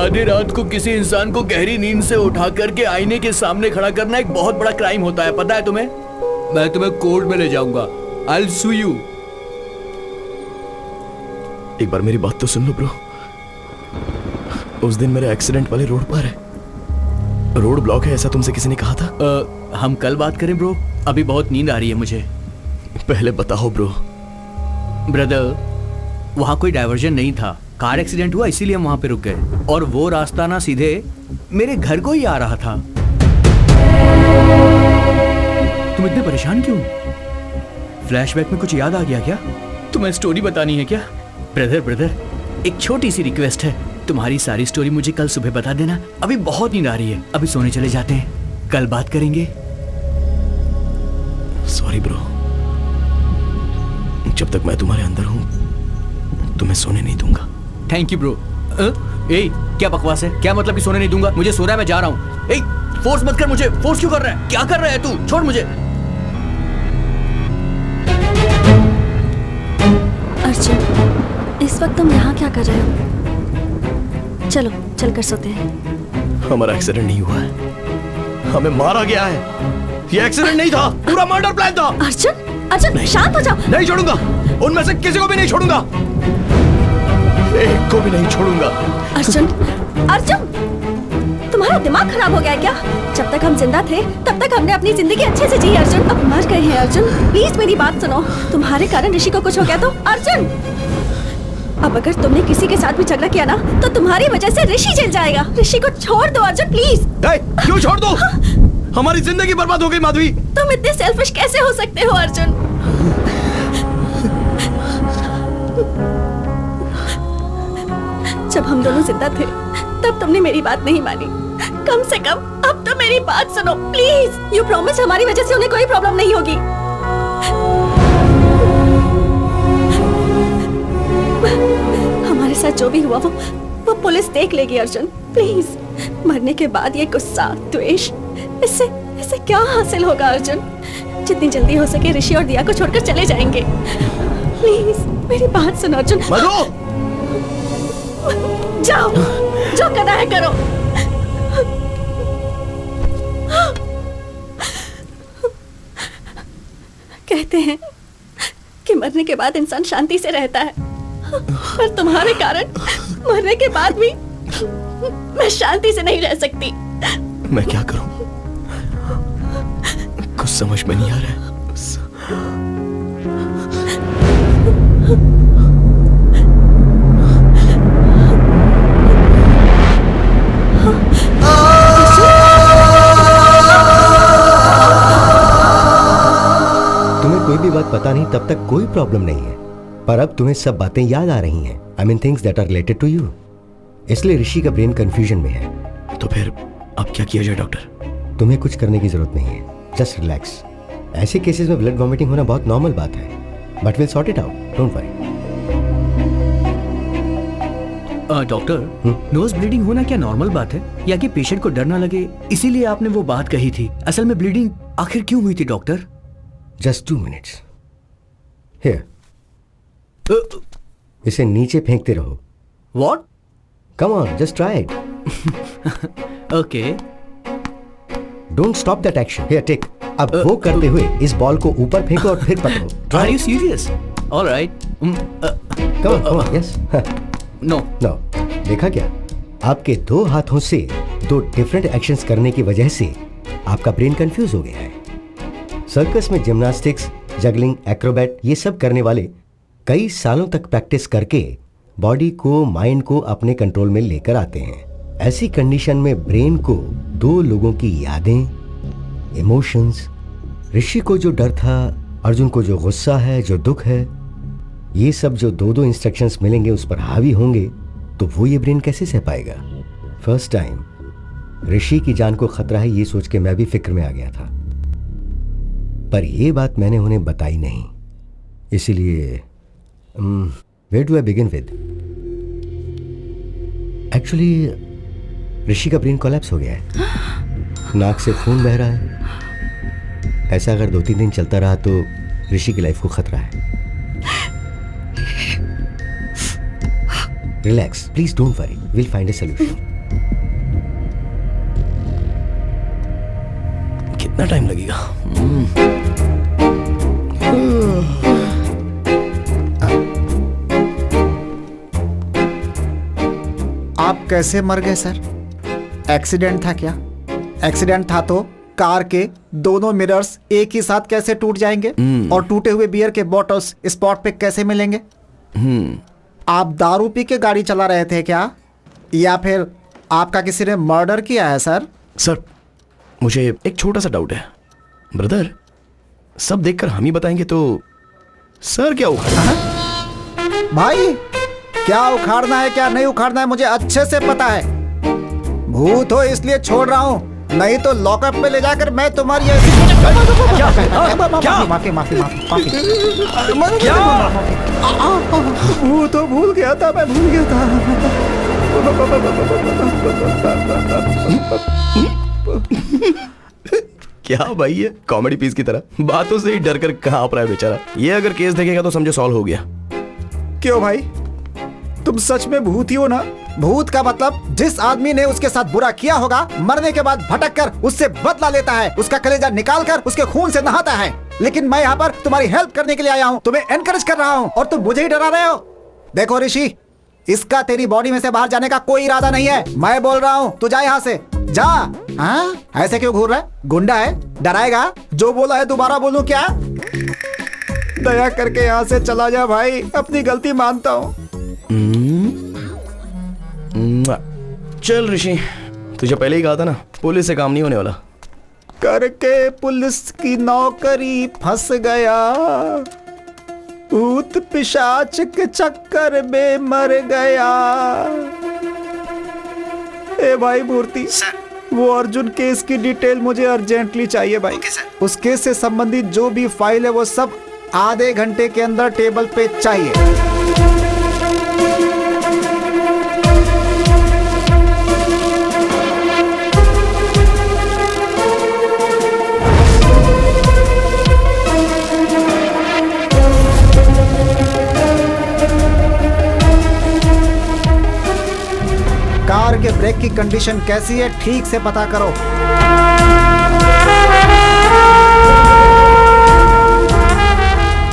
आधी रात को किसी इंसान को गहरी नींद से उठा करके आईने के सामने खड़ा करना एक बहुत बड़ा क्राइम होता है, पता है तुम्हें? मैं तुम्हें कोर्ट में ले जाऊंगा। I'll sue you। एक बार मेरी बात तो सुन लो ब्रो। उस दिन मेरे एक्सीडेंट वाले रोड पर है, रोड ब्लॉक है ऐसा तुमसे किसी ने कहा था? हम कल बात करें ब्रो, अभी बहुत नींद आ रही है मुझे। पहले बताओ ब्रो। ब्रदर, वहां कोई डायवर्जन नहीं था, कार एक्सीडेंट हुआ इसीलिए हम वहां पे रुक गए, और वो रास्ता ना सीधे मेरे घर को ही आ रहा था। तुम इतने परेशान क्यों? फ्लैशबैक में कुछ याद आ गया क्या? तुम्हें स्टोरी बतानी है क्या? ब्रदर, एक छोटी सी रिक्वेस्ट है, तुम्हारी सारी स्टोरी मुझे कल सुबह बता देना। अभी बहुत नींद आ रही है, अभी सोने चले जाते हैं, कल बात करेंगे। सॉरी ब्रो, जब तक मैं तुम्हारे अंदर हूं तुम्हें सोने नहीं दूंगा। Thank you bro. ए, क्या बकवास है? क्या मतलब कि सोने नहीं दूंगा? मुझे सो रहा है, मैं जा रहा हूँ। ए, फोर्स मत कर मुझे। फोर्स क्यों कर रहा है? क्या कर रहा है तू? छोड़ मुझे। अर्जुन, इस वक्त तुम यहाँ क्या कर रहे हो? चलो चलकर सोते हैं। हमारा एक्सीडेंट नहीं हुआ है, हमें मारा गया है। ये एक्सीडेंट नहीं था, पूरा मर्डर प्लान था। अर्जुन, शांत हो जाओ। नहीं छोड़ूंगा, उनमें से किसी को भी नहीं छोड़ूंगा, एक को भी नहीं छोड़ूंगा। अर्जुन, तुम्हारा दिमाग खराब हो गया है क्या? जब तक हम जिंदा थे तब तक हमने अपनी जिंदगी अच्छे से जी अर्जुन, अब मर गए हैं अर्जुन, प्लीज मेरी बात सुनो। तुम्हारे कारण ऋषि को कुछ हो गया तो अर्जुन, अब अगर तुमने किसी के साथ भी झगड़ा किया ना तो तुम्हारी वजह से ऋषि जल जाएगा। ऋषि को छोड़ दो अर्जुन, प्लीज। क्यों छोड़ दो? हमारी जिंदगी बर्बाद हो गई माधवी। तुम इतने सेल्फिश कैसे हो सकते हो अर्जुन? जब हम दोनों जिंदा थे तब तुमने मेरी बात नहीं मानी, कम से कम अब तो मेरी बात सुनो प्लीज। यू प्रॉमिस हमारी वजह से उन्हें कोई प्रॉब्लम नहीं होगी। हमारे साथ जो भी हुआ वो पुलिस देख लेगी अर्जुन, प्लीज। मरने के बाद ये गुस्सा, द्वेष, इससे क्या हासिल होगा अर्जुन? जितनी जल्दी हो सके ऋषि और दिया को छोड़कर चले जाएंगे। प्लीज मेरी बात सुनो अर्जुन। जाओ, जो करना है करो। कहते हैं कि मरने के बाद इंसान शांति से रहता है, पर तुम्हारे कारण मरने के बाद भी मैं शांति से नहीं रह सकती। मैं क्या करूं? कुछ समझ में नहीं आ रहा है। तुम्हें कोई भी बात पता नहीं तब तक कोई प्रॉब्लम नहीं है, पर अब तुम्हें सब बातें याद आ रही हैं। I mean things that are related to you. इसलिए ऋषि का ब्रेन कंफ्यूजन में है। तो फिर अब क्या किया जाए डॉक्टर? तुम्हें कुछ करने की जरूरत नहीं है, जस्ट रिलैक्स। ऐसे केसेस में ब्लड वॉमिटिंग होना बहुत नॉर्मल बात है, but will sort it out, don't worry. Doctor, nose bleeding होना क्या नॉर्मल बात है, या कि पेशेंट को डर ना लगे इसीलिए आपने वो बात कही थी? असल में ब्लीडिंग आखिर क्यों हुई थी डॉक्टर? Just 2 minutes। हियर, इसे नीचे फेंकते रहो। What? Come on, just try it. Okay. Don't stop that action. Here, take. अब वो करते हुए इस बॉल को ऊपर फेंको और फिर पकड़ो। Are you serious? All right. Come on, yes. No. No. देखा क्या? आपके 2 हाथों से 2 डिफरेंट एक्शंस करने की वजह से आपका ब्रेन कंफ्यूज हो गया है। सर्कस में जिम्नास्टिक्स, जगलिंग, एक्रोबैट ये सब करने वाले कई सालों तक प्रैक्टिस करके बॉडी को, माइंड को अपने कंट्रोल में लेकर आते हैं। ऐसी कंडीशन में ब्रेन को दो लोगों की यादें, इमोशंस, ऋषि को जो डर था, अर्जुन को जो गुस्सा है, जो दुख है, ये सब जो दो दो इंस्ट्रक्शंस मिलेंगे उस पर हावी होंगे तो वो ये ब्रेन कैसे सह पाएगा? फर्स्ट टाइम ऋषि की जान को खतरा है ये सोच के मैं भी फिक्र में आ गया था, पर ये बात मैंने उन्हें बताई नहीं। इसीलिए where do I begin with? Actually Rishi का ब्रेन कोलैप्स हो गया है, नाक से खून बह रहा है। ऐसा अगर 2-3 दिन चलता रहा तो ऋषि की लाइफ को खतरा है। Relax please, don't worry, will find A solution. कितना टाइम लगेगा? आप कैसे मर गए सर? एक्सीडेंट था क्या? एक्सीडेंट था तो कार के दोनों मिरर्स एक ही साथ कैसे टूट जाएंगे? और टूटे हुए बियर के बॉटल्स स्पॉट पे कैसे मिलेंगे? आप दारू पी के गाड़ी चला रहे थे क्या, या फिर आपका किसी ने मर्डर किया है सर? सर मुझे एक छोटा सा डाउट है ब्रदर, सब देखकर हम ही बताएंगे तो सर क्या उखाड़ना? भाई क्या उखाड़ना है क्या नहीं उखाड़ना है मुझे अच्छे से पता है। भूत हो इसलिए छोड़ रहा हूँ, नहीं तो लॉकअप में ले जाकर मैं तुम्हारी माफी माफी माफी भूत हो, भूल गया था, मैं भूल गया था। क्या भाई ये कॉमेडी पीस की तरह बातों से ही डर कर कहाँ रहा है बेचारा। ये अगर केस देखेगा तो समझो सॉल्व हो गया। क्यों भाई, तुम सच में भूत ही हो ना? भूत का मतलब जिस आदमी ने उसके साथ बुरा किया होगा, मरने के बाद भटक कर उससे बदला लेता है, उसका कलेजा निकाल कर उसके खून से नहाता है। लेकिन मैं यहाँ पर तुम्हारी हेल्प करने के लिए आया हूँ, तुम्हें एनकरेज कर रहा हूँ, और तुम मुझे ही डरा रहे हो। देखो ऋषि, इसका तेरी बॉडी में से बाहर जाने का कोई इरादा नहीं है। मैं बोल रहा हूँ तू जा यहाँ से, जा। हाँ ऐसे क्यों घूर रहा है? गुंडा है, डराएगा? जो बोला है दोबारा बोलूं क्या? दया करके यहाँ से चला जा भाई, अपनी गलती मानता हूँ। चल ऋषि, तुझे पहले ही कहा था ना पुलिस से काम नहीं होने वाला। करके पुलिस की नौकरी फंस गया, भूत पिशाच के चक्कर में मर गया। ए भाई मूर्ति, वो अर्जुन केस की डिटेल मुझे अर्जेंटली चाहिए भाई। उस केस से संबंधित जो भी फाइल है वो सब आधे घंटे के अंदर टेबल पे चाहिए। कार के ब्रेक की कंडीशन कैसी है ठीक से पता करो।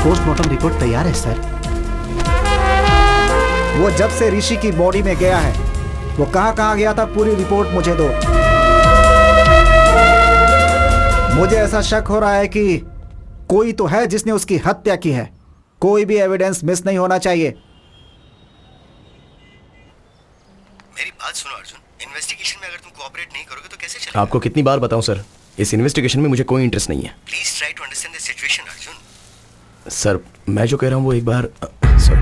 पोस्टमार्टम रिपोर्ट तैयार है सर। वो जब से ऋषि की बॉडी में गया है वो कहां कहां गया था, पूरी रिपोर्ट मुझे दो। मुझे ऐसा शक हो रहा है कि कोई तो है जिसने उसकी हत्या की है। कोई भी एविडेंस मिस नहीं होना चाहिए। मेरी बात सुनो अर्जुन, इन्वेस्टिगेशन में अगर तुम कोऑपरेट नहीं करोगे तो कैसे चलेगा? आपको कितनी बार बताऊं सर, इस इन्वेस्टिगेशन में मुझे कोई इंटरेस्ट नहीं है। Please try to understand the situation Arjun. Sir मैं जो कह रहा हूं वो एक बार सर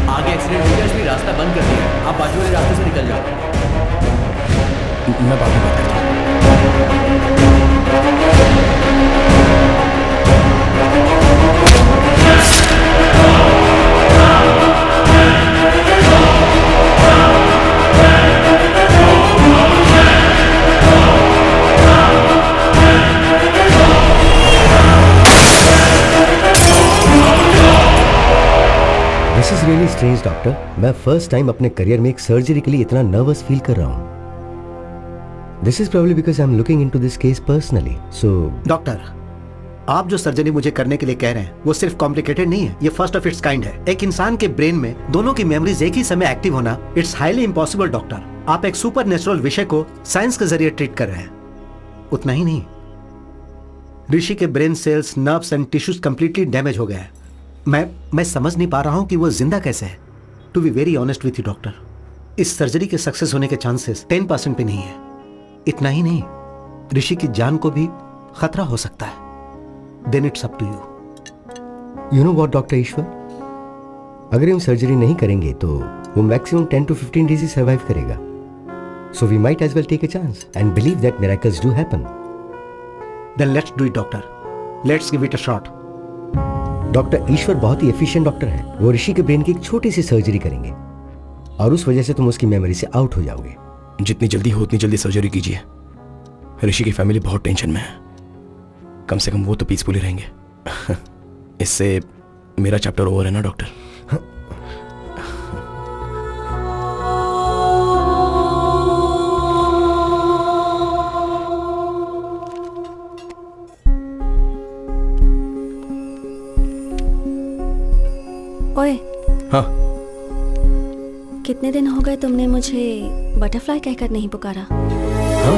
आगे एक्सीडेंट हो गया इसलिए रास्ता बंद कर दिया है। आप बाजू वाले रास्ते से निकल जाओ। मैं बाद में बात करता हूं। This is really strange doctor. मैं फर्स्ट टाइम अपने करियर में एक सर्जरी के लिए इतना नर्वस फील कर रहा हूँ। This is probably because I am looking into this case personally. So doctor, आप जो सर्जरी मुझे करने के लिए कह रहे हैं वो सिर्फ कॉम्प्लिकेटेड नहीं है, ये फर्स्ट ऑफ इट्स काइंड है। एक इंसान के ब्रेन में दोनों की मेमोरीज एक ही समय एक्टिव होना, इट्स हाईली इम्पॉसिबल डॉक्टर। आप एक सुपर नेचुरल विषय को साइंस के जरिए ट्रीट कर रहे हैं। उतना ही नहीं, ऋषि के brain cells, nerves and tissues completely damage हो गए हैं। मैं समझ नहीं पा रहा हूं कि वो जिंदा कैसे है। To be very honest with you doctor, इस सर्जरी के सक्सेस होने के चांसेस 10% पे नहीं है। इतना ही नहीं, ऋषि की जान को भी खतरा हो सकता है। Then it's up to you. You know what doctor Ishwar, अगर हम सर्जरी नहीं करेंगे तो वो मैक्सिमम 10 to 15 डेज ही सर्वाइव करेगा। So we might as well take a chance and believe that miracles do happen. Then let's do it doctor, let's give it a shot. Doctor Ishwar बहुत ही एफिशिएंट डॉक्टर हैं। वो ऋषि के brain की एक छोटी सी सर्जरी करेंगे और उस वजह से तुम उसकी मेमोरी से आउट हो जाओगे। जितनी जल्दी हो उतनी जल्दी सर्जरी कीजिए। ऋषि की फैमिली बहुत टेंशन में है, कम से कम वो तो पीसफुली रहेंगे। इससे मेरा चैप्टर ओवर है ना डॉक्टर? ओए, हाँ। कितने दिन हो गए तुमने मुझे बटरफ्लाई कहकर नहीं पुकारा? हाँ?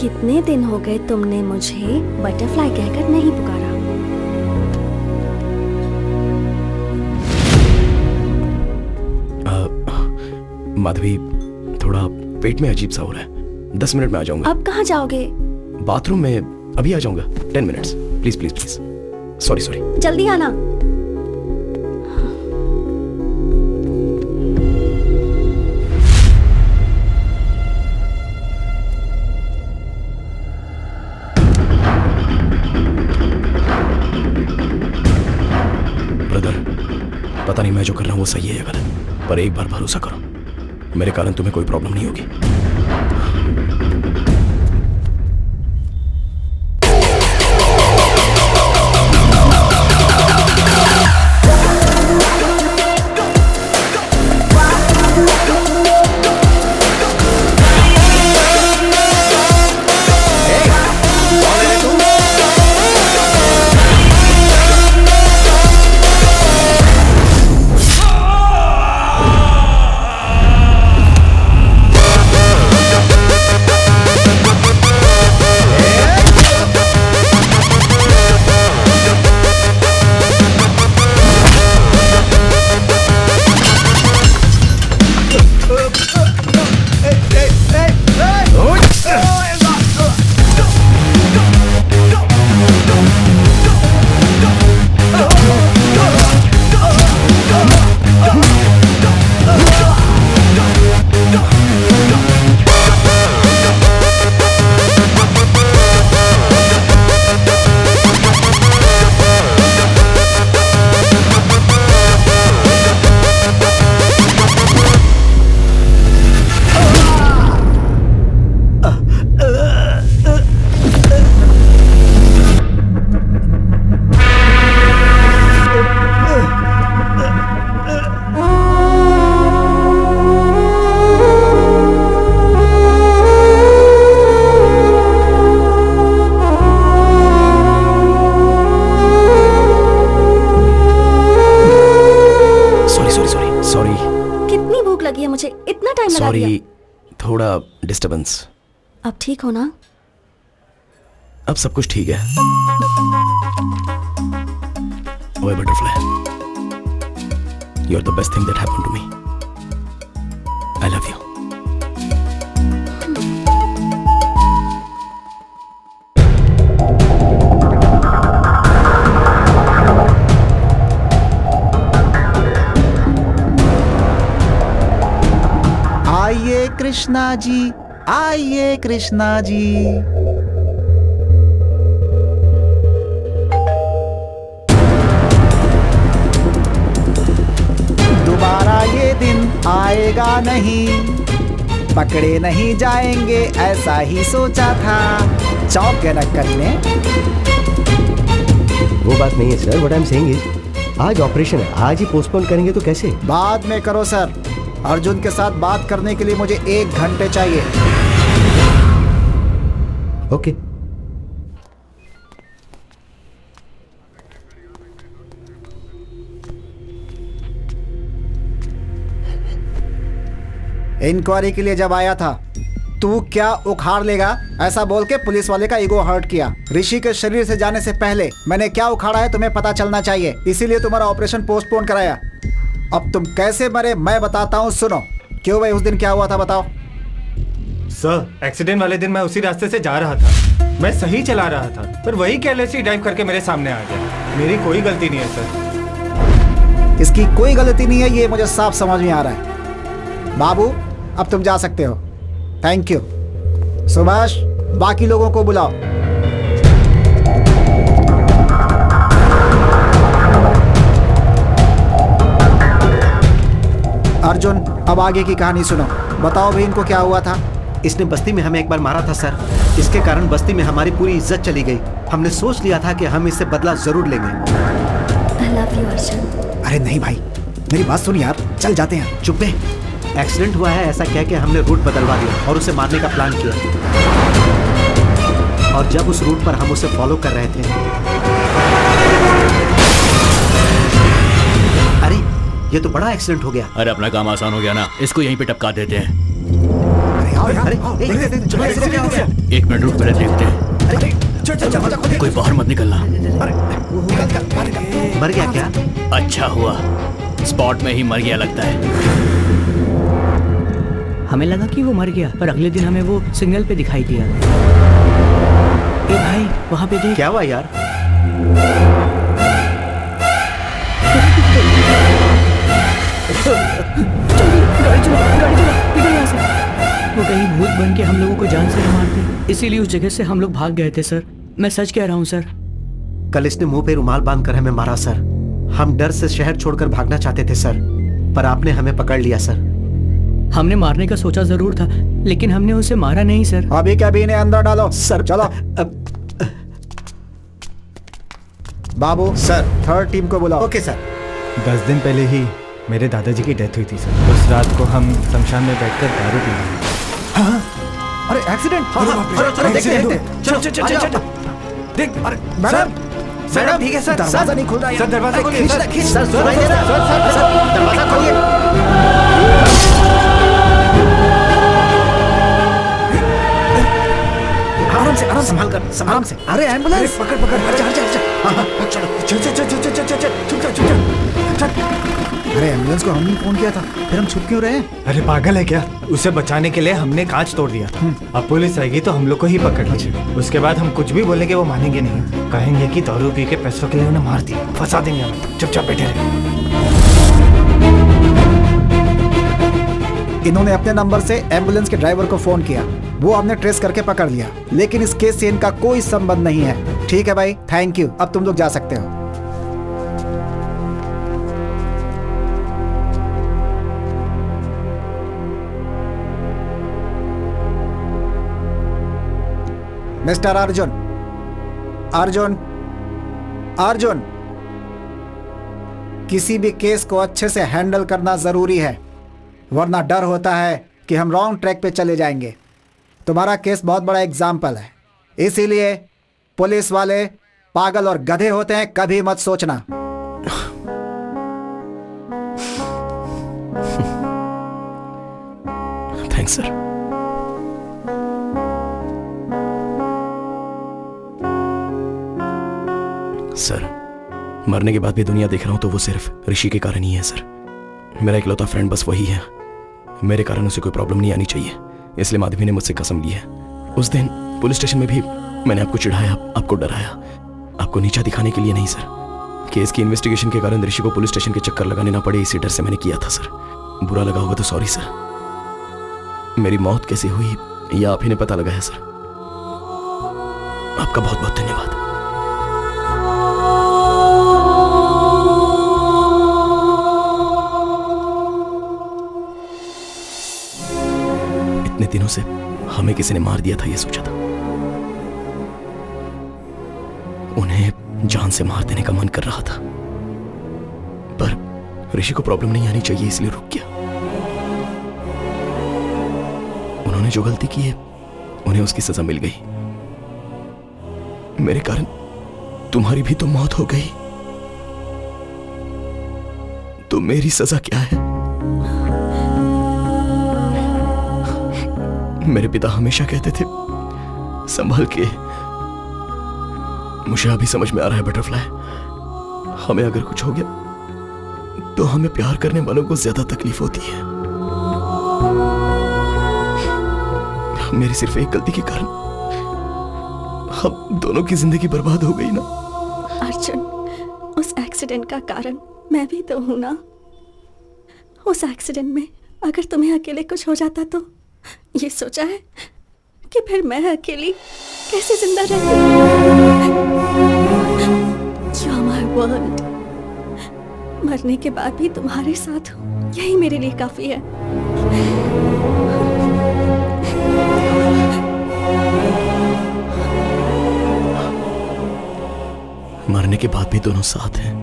कितने दिन हो गए तुमने मुझे बटरफ्लाई कहकर नहीं पुकारा? माधवी, थोड़ा पेट में अजीब सा हो रहा है। 10 मिनट में आ जाऊंगा। अब कहाँ जाओगे? बाथरूम में अभी आ जाऊंगा। 10 minutes please please please. Sorry. जल्दी आना। ब्रदर, पता नहीं मैं जो कर रहा हूं वो सही है या गलत, पर एक बार भरोसा करो, मेरे कारण तुम्हें कोई प्रॉब्लम नहीं होगी। सॉरी, थोड़ा डिस्टर्बेंस। अब ठीक हो ना? अब सब कुछ ठीक है। ओए butterfly, you are the best thing that happened to me. I love you. आइए कृष्णा जी, आइए कृष्णा जी। दोबारा ये दिन आएगा नहीं, पकड़े नहीं जाएंगे ऐसा ही सोचा था। चौंक गए ना करीने। वो बात नहीं है sir, what I am saying is आज ऑपरेशन है, आज ही पोस्टपोन करेंगे तो कैसे? बाद में करो सर। अर्जुन के साथ बात करने के लिए मुझे 1 घंटे चाहिए। ओके। इंक्वायरी के लिए जब आया था तू क्या उखाड़ लेगा, ऐसा बोल के पुलिस वाले का ईगो हर्ट किया। ऋषि के शरीर से जाने से पहले मैंने क्या उखाड़ा है तुम्हें पता चलना चाहिए, इसीलिए तुम्हारा ऑपरेशन पोस्टपोन कराया। अब तुम कैसे मरे मैं बताता हूँ, सुनो। क्यों भाई, उस दिन क्या हुआ था बताओ। सर, एक्सीडेंट वाले दिन मैं उसी रास्ते से जा रहा था। मैं सही चला रहा था, पर वही केयरलेसली ड्राइव करके मेरे सामने आ गया। मेरी कोई गलती नहीं है सर। इसकी कोई गलती नहीं है, ये मुझे साफ समझ में आ रहा है। बाबू, अब तुम जा सकते हो। Thank you. सुभाष, बाकी लोगों को बुलाओ। अर्जुन, अब आगे की कहानी सुनो। बताओ भाई, इनको क्या हुआ था? इसने बस्ती में हमें एक बार मारा था सर। इसके कारण बस्ती में हमारी पूरी इज्जत चली गई। हमने सोच लिया था कि हम इससे बदला जरूर लेंगे। I love you, Arjun. अरे नहीं भाई, मेरी बात सुन यार, चल जाते हैं। चुप है, एक्सीडेंट हुआ है ऐसा कह के हमने रूट बदलवा दिया और उसे मारने का प्लान किया। और जब उस रूट पर हम उसे फॉलो कर रहे थे, अरे ये तो बड़ा एक्सीडेंट हो गया। अरे अपना काम आसान हो गया ना, इसको यहीं पे टपका देते हैं। अरे एक मिनट रुक, पहले देखते हैं। कोई बाहर मत निकलना। मर गया क्या? अच्छा हुआ, स्पॉट में ही मर गया लगता है। हमें लगा कि वो मर गया, पर अगले दिन हमें वो सिग्नल पे दिखाई दिया। ए भाई, वहाँ पे देख। क्या हुआ यार? गाड़ी चला, निकल यहाँ से। वो कहीं भूत बन के हम लोगों को जान से न मारते, इसीलिए उस जगह से हम लोग भाग गए थे सर। मैं सच कह रहा हूँ सर। कल इसने मुंह पे रुमाल बांधकर हमें मारा सर। हम डर से शहर छोड़कर भागना चाहते थे सर, पर आपने हमें पकड़ लिया सर। हमने मारने का सोचा जरूर था, लेकिन हमने उसे मारा नहीं सर। अभी क्या भी इन्हें अंदर डालो सर। चलो बाबू सर, थर्ड टीम को बुलाओ। Okay sir. 10 दिन पहले ही मेरे दादाजी की डेथ हुई थी सर। उस रात को हम शमशान में बैठकर दारू पी रहे थे। अरे एक्सीडेंट! चलो देख। अरे मैडम, मैडम ठीक है सर। दरवाजा नहीं खुल रहा है। सर दरवाजा खोलिए सर। सर सुनाई दे रहा है? सर दरवाजा खोलिए। आराम से, संभाल कर, आराम से। अरे एम्बुलेंस! पकड़ पकड़, चल। अरे एम्बुलेंस को हमने फोन किया था, फिर हम छुप क्यों रहे हैं? अरे पागल है क्या? उसे बचाने के लिए हमने कांच तोड़ दिया था। अब पुलिस आएगी तो हम लोग को ही पकड़ लेगी। उसके बाद हम कुछ भी बोलेंगे वो मानेंगे नहीं। कहेंगे कि दारू पी के पैसों के लिए उन्हें मार दिया, फंसा देंगे हमें। चुपचाप बैठे रहे। इन्होंने अपने नंबर से एम्बुलेंस के ड्राइवर को फोन किया, वो हमने ट्रेस करके पकड़ लिया, लेकिन इस केस से इनका कोई संबंध नहीं है। ठीक है भाई, थैंक यू। अब तुम लोग जा सकते हो। मिस्टर अर्जुन, अर्जुन, अर्जुन, किसी भी केस को अच्छे से हैंडल करना जरूरी है, वरना डर होता है कि हम रॉन्ग ट्रैक पे चले जाएंगे। तुम्हारा केस बहुत बड़ा एग्जाम्पल है, इसीलिए पुलिस वाले पागल और गधे होते हैं, कभी मत सोचना। Thanks sir. सर, मरने के बाद भी दुनिया देख रहा हूं तो वो सिर्फ ऋषि के कारण ही है सर। मेरा इकलौता फ्रेंड बस वही है। मेरे कारण उसे कोई प्रॉब्लम नहीं आनी चाहिए, इसलिए माधवी ने मुझसे कसम ली है। उस दिन पुलिस स्टेशन में भी मैंने आपको चिढ़ाया, आपको डराया, आपको नीचा दिखाने के लिए नहीं सर। केस की इन्वेस्टिगेशन के कारण ऋषि को पुलिस स्टेशन के चक्कर लगाने ना पड़े, इसी डर से मैंने किया था सर। बुरा लगा होगा तो सॉरी सर। मेरी मौत कैसे हुई यह आप ही ने पता लगाया सर। आपका बहुत बहुत धन्यवाद। इतने दिनों से हमें किसी ने मार दिया था ये सोचा था, उन्हें जान से मार देने का मन कर रहा था, पर ऋषि को प्रॉब्लम नहीं आनी चाहिए इसलिए रुक गया। उन्होंने जो गलती की है उन्हें उसकी सजा मिल गई। मेरे कारण तुम्हारी भी तो मौत हो गई, तो मेरी सजा क्या है? मेरे पिता हमेशा कहते थे, संभल के। मुझे अभी समझ में आ रहा है बटरफ्लाई, हमें अगर कुछ हो गया तो हमें प्यार करने वालों को ज्यादा तकलीफ होती है। मेरी सिर्फ एक गलती के कारण हम दोनों की जिंदगी बर्बाद हो गई ना। अर्जुन, उस एक्सीडेंट का कारण मैं भी तो हूं ना। उस एक्सीडेंट में अगर तुम्हें अकेले कुछ हो जाता तो ये सोचा है कि फिर मैं अकेली कैसे जिंदा रहती? You are my world। मरने के बाद भी तुम्हारे साथ हूं, यही मेरे लिए काफी है। मरने के बाद भी दोनों साथ हैं,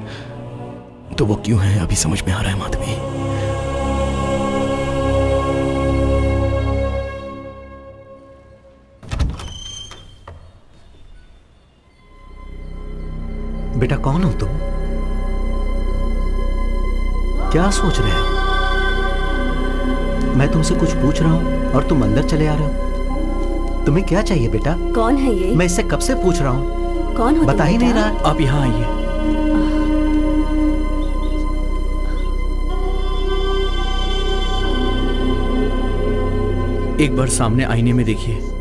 तो वो क्यों हैं अभी समझ में आ रहा है माधवी। बेटा कौन हो तुम? क्या सोच रहे हो? मैं तुमसे कुछ पूछ रहा हूं और तुम अंदर चले आ रहे हो। तुम्हें क्या चाहिए बेटा? कौन है ये? मैं इससे कब से पूछ रहा हूं, कौन हो? बता ही नहीं रहा। आप यहाँ आइए। एक बार सामने आईने में देखिए।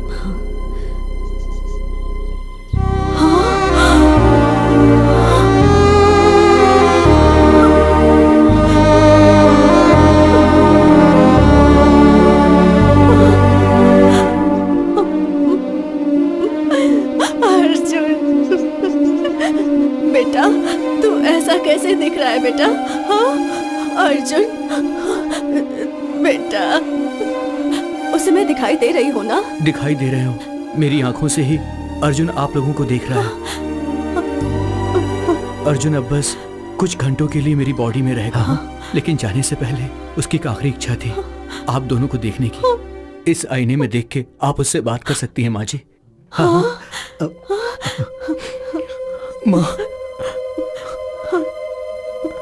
कैसे दिख रहा है बेटा? हाँ अर्जुन बेटा, उसे मैं दिखाई दे रही हूँ ना? दिखाई दे रहे हो। मेरी आंखों से ही अर्जुन आप लोगों को देख रहा है। अर्जुन अब बस कुछ घंटों के लिए मेरी बॉडी में रहेगा, लेकिन जाने से पहले उसकी एक आखिरी इच्छा थी आप दोनों को देखने की। इस आईने में देख के आप उससे बात कर सकती हैं माँ जी। हाँ। माँ,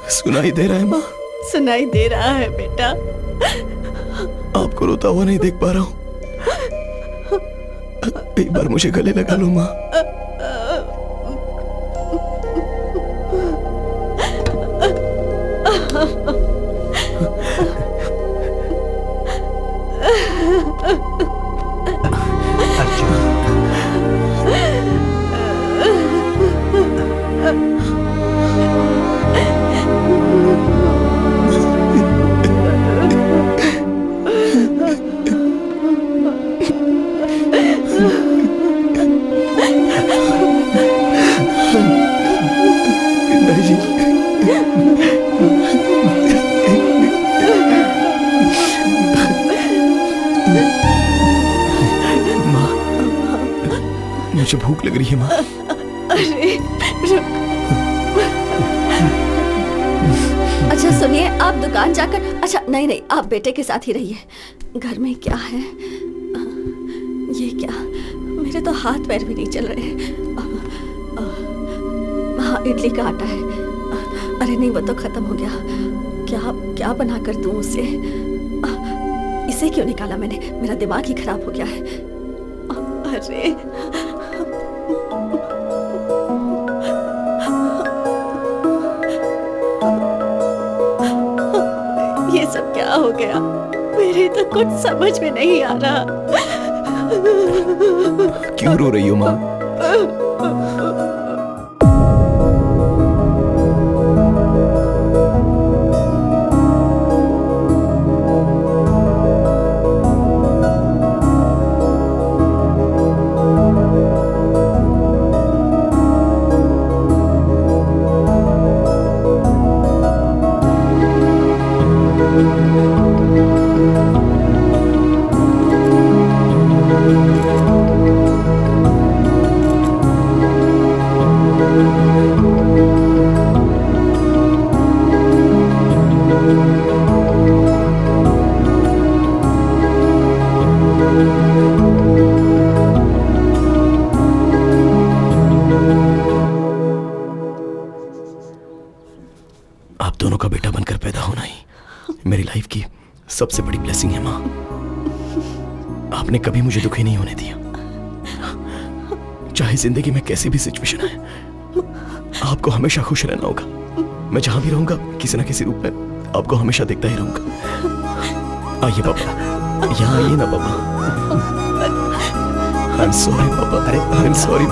सुनाई दे रहा है माँ? सुनाई दे रहा है बेटा। आपको रोता हुआ नहीं देख पा रहा हूँ, एक बार मुझे गले लगा लो माँ। मुझे भूख लग रही है माँ। अरे रुक। अच्छा सुनिए, आप दुकान जाकर, अच्छा नहीं नहीं, आप बेटे के साथ ही रहिए। घर में क्या है? ये क्या, मेरे तो हाथ पैर भी नहीं चल रहे हैं। हाँ इडली का आटा है। अरे नहीं, वो तो खत्म हो गया। क्या क्या बना कर दूं उसे? इसे क्यों निकाला मैंने? मेरा दिमाग ही खराब हो गया है। अरे ये सब क्या हो गया? मेरे तो कुछ समझ में नहीं आ रहा। क्यों रो रही हो माँ? आप दोनों का बेटा बनकर पैदा होना ही मेरी लाइफ की सबसे बड़ी ब्लेसिंग है माँ। आपने कभी मुझे दुखी नहीं होने दिया। चाहे जिंदगी में कैसी भी सिचुएशन आए, आपको हमेशा खुश रहना होगा। मैं जहां भी रहूंगा किसी ना किसी रूप में आपको हमेशा देखता ही रहूंगा। आइए पापा, यहाँ आइए ना पापा। आई एम सॉरी पापा, अरे आई एम सॉरी।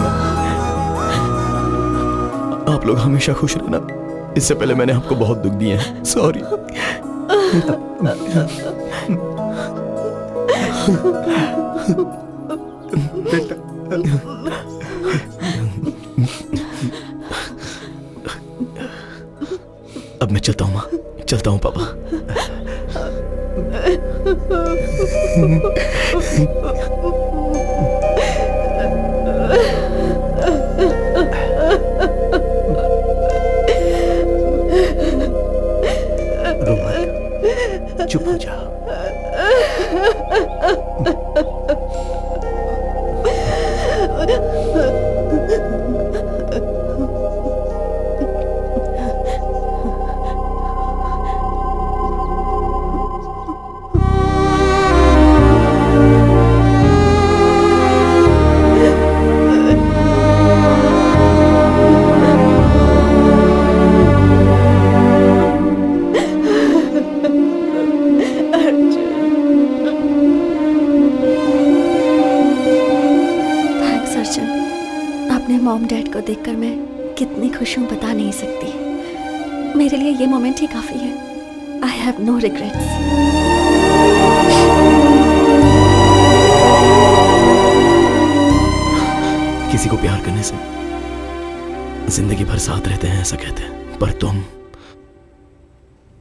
आप लोग हमेशा खुश रहना। इससे पहले मैंने आपको बहुत दुख दिए हैं, सॉरी। अब मैं चलता हूँ माँ, चलता हूँ पापा। रो मत, चुप हो जा। मॉम डैड को देखकर मैं कितनी खुश हूँ बता नहीं सकती। मेरे लिए ये मोमेंट ही काफी है। I have no regrets. किसी को प्यार करने से जिंदगी भर साथ रहते हैं ऐसा कहते हैं, पर तुम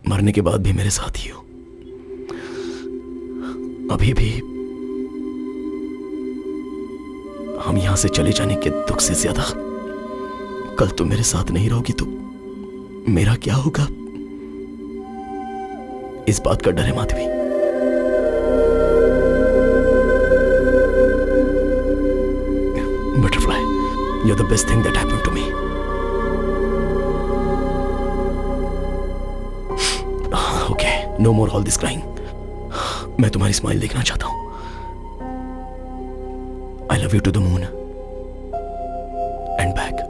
मरने के बाद भी मेरे साथ ही हो। अभी भी हम यहां से चले जाने के दुख से ज्यादा कल तुम मेरे साथ नहीं रहोगी तो मेरा क्या होगा, इस बात का डर है Madhavi. Butterfly, you're the best thing that happened to me. Okay, no more all this crying. मैं तुम्हारी स्माइल देखना चाहता हूं। I love you to the moon and back.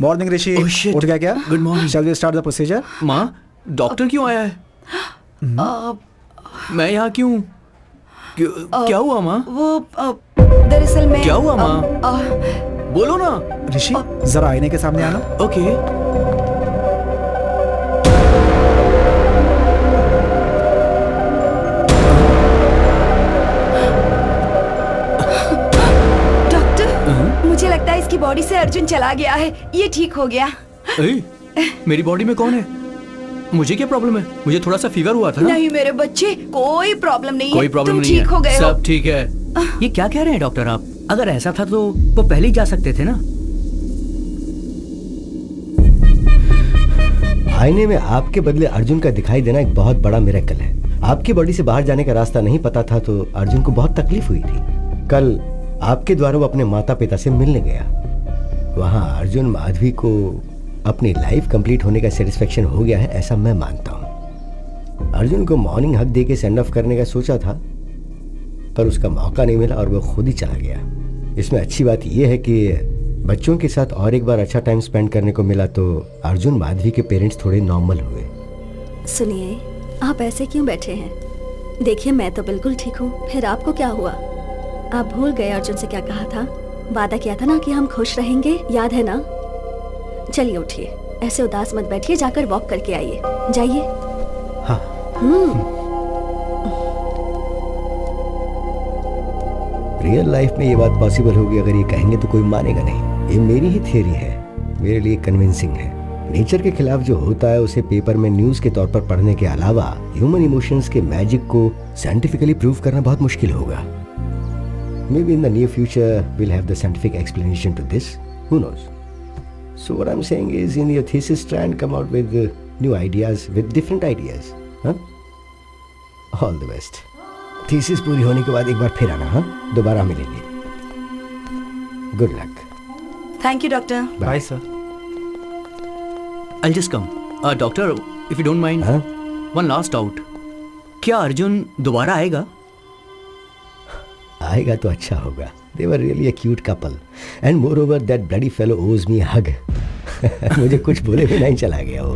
Morning Rishi, उठ गया क्या? Good morning. Shall we start the procedure? माँ, doctor क्यों आया है? मैं यहाँ क्यों? क्या हुआ माँ? वो दरअसल मैं क्या हुआ माँ? बोलो ना। ऋषि, जरा आईने के सामने आना। ओके। मुझे लगता है इसकी बॉडी से अर्जुन चला गया है। ये ठीक हो गया। मेरी बॉडी में कौन है? मुझे क्या प्रॉब्लम है? मुझे थोड़ा सा फीवर हुआ था ना। नहीं मेरे बच्चे, कोई प्रॉब्लम नहीं है। कोई प्रॉब्लम नहीं है। ठीक हो गए हो। सब ठीक है। ये क्या कह रहे हैं डॉक्टर आप? अगर ऐसा था तो वो पहले ही जा सकते थे ना। आईने में आपके बदले अर्जुन का दिखाई देना एक बहुत बड़ा मिरेकल है। आपकी बॉडी से बाहर जाने का रास्ता नहीं पता था तो अर्जुन को बहुत तकलीफ हुई थी। कल आपके द्वारा वो अपने माता पिता से मिलने गया। वहां अर्जुन माधवी को अपनी लाइफ कंप्लीट होने का सेटिस्फेक्शन हो गया है ऐसा मैं मानता हूं। अर्जुन को मॉर्निंग हक दे के सेंड ऑफ करने का सोचा था पर उसका मौका नहीं मिला और वो खुद ही चला गया। इसमें अच्छी बात यह है कि बच्चों के साथ और एक बार अच्छा टाइम स्पेंड करने को मिला तो अर्जुन माधवी के पेरेंट्स थोड़े नॉर्मल हुए। सुनिए, आप ऐसे क्यों बैठे हैं? देखिए मैं तो बिल्कुल ठीक हूँ। फिर आपको क्या हुआ? आप भूल गए अर्जुन से क्या कहा था? वादा किया था ना कि हम खुश रहेंगे, याद है ना? चलिए उठिए, ऐसे उदास मत बैठिए, जाकर वॉक करके आइए, जाइए। हाँ। रियल लाइफ में ये बात पॉसिबल होगी अगर ये कहेंगे तो कोई मानेगा नहीं। ये मेरी ही थियरी है, मेरे लिए कन्विंसिंग है। नेचर के खिलाफ जो होता है उसे पेपर में न्यूज के तौर पर पढ़ने के अलावा ह्यूमन इमोशंस के मैजिक को साइंटिफिकली प्रूव करना बहुत मुश्किल होगा। May be in the near future we'll have the scientific explanation to this. Who knows? So what I'm saying is, in your thesis, try and come out with new ideas, with different ideas. Huh? All the best. Thesis पूरी होने के बाद एक बार फिर आना, हाँ? दोबारा मिलेंगे। Good luck. Thank you doctor. Bye sir. I'll just come. Doctor, if you don't mind, हाँ? one last doubt. क्या अर्जुन दोबारा आएगा? आएगा तो अच्छा होगा। They were really a cute couple. And moreover, that bloody fellow owes me a hug. मुझे कुछ बोले भी नहीं चला गया वो।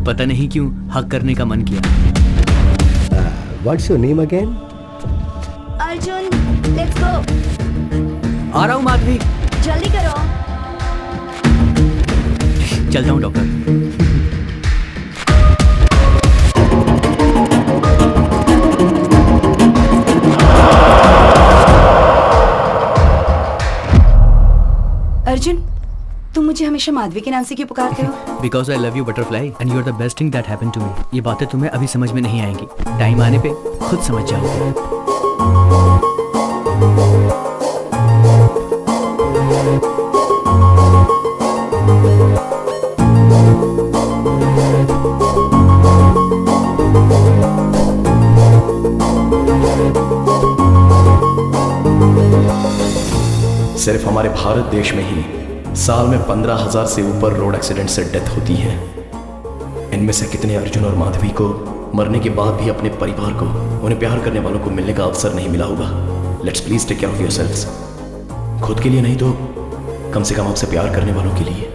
पता नहीं क्यों हक करने का मन किया। What's your name again? Arjun, let's go. आ रहा हूँ माधवी। जल्दी करो। चलता हूँ डॉक्टर। अर्जुन, तुम मुझे हमेशा माधवी के नाम से क्यों पुकारते हो? Because I love you butterfly and you are the best thing that happened to me. ये बातें तुम्हें अभी समझ में नहीं आएंगी, टाइम आने पे खुद समझ जाओगे। सिर्फ हमारे भारत देश में ही साल में 15,000 से ऊपर रोड एक्सीडेंट से डेथ होती है। इनमें से कितने अर्जुन और माधवी को मरने के बाद भी अपने परिवार को, उन्हें प्यार करने वालों को मिलने का अवसर नहीं मिला होगा। Let's please take care of yourselves. खुद के लिए नहीं तो कम से कम आपसे प्यार करने वालों के लिए।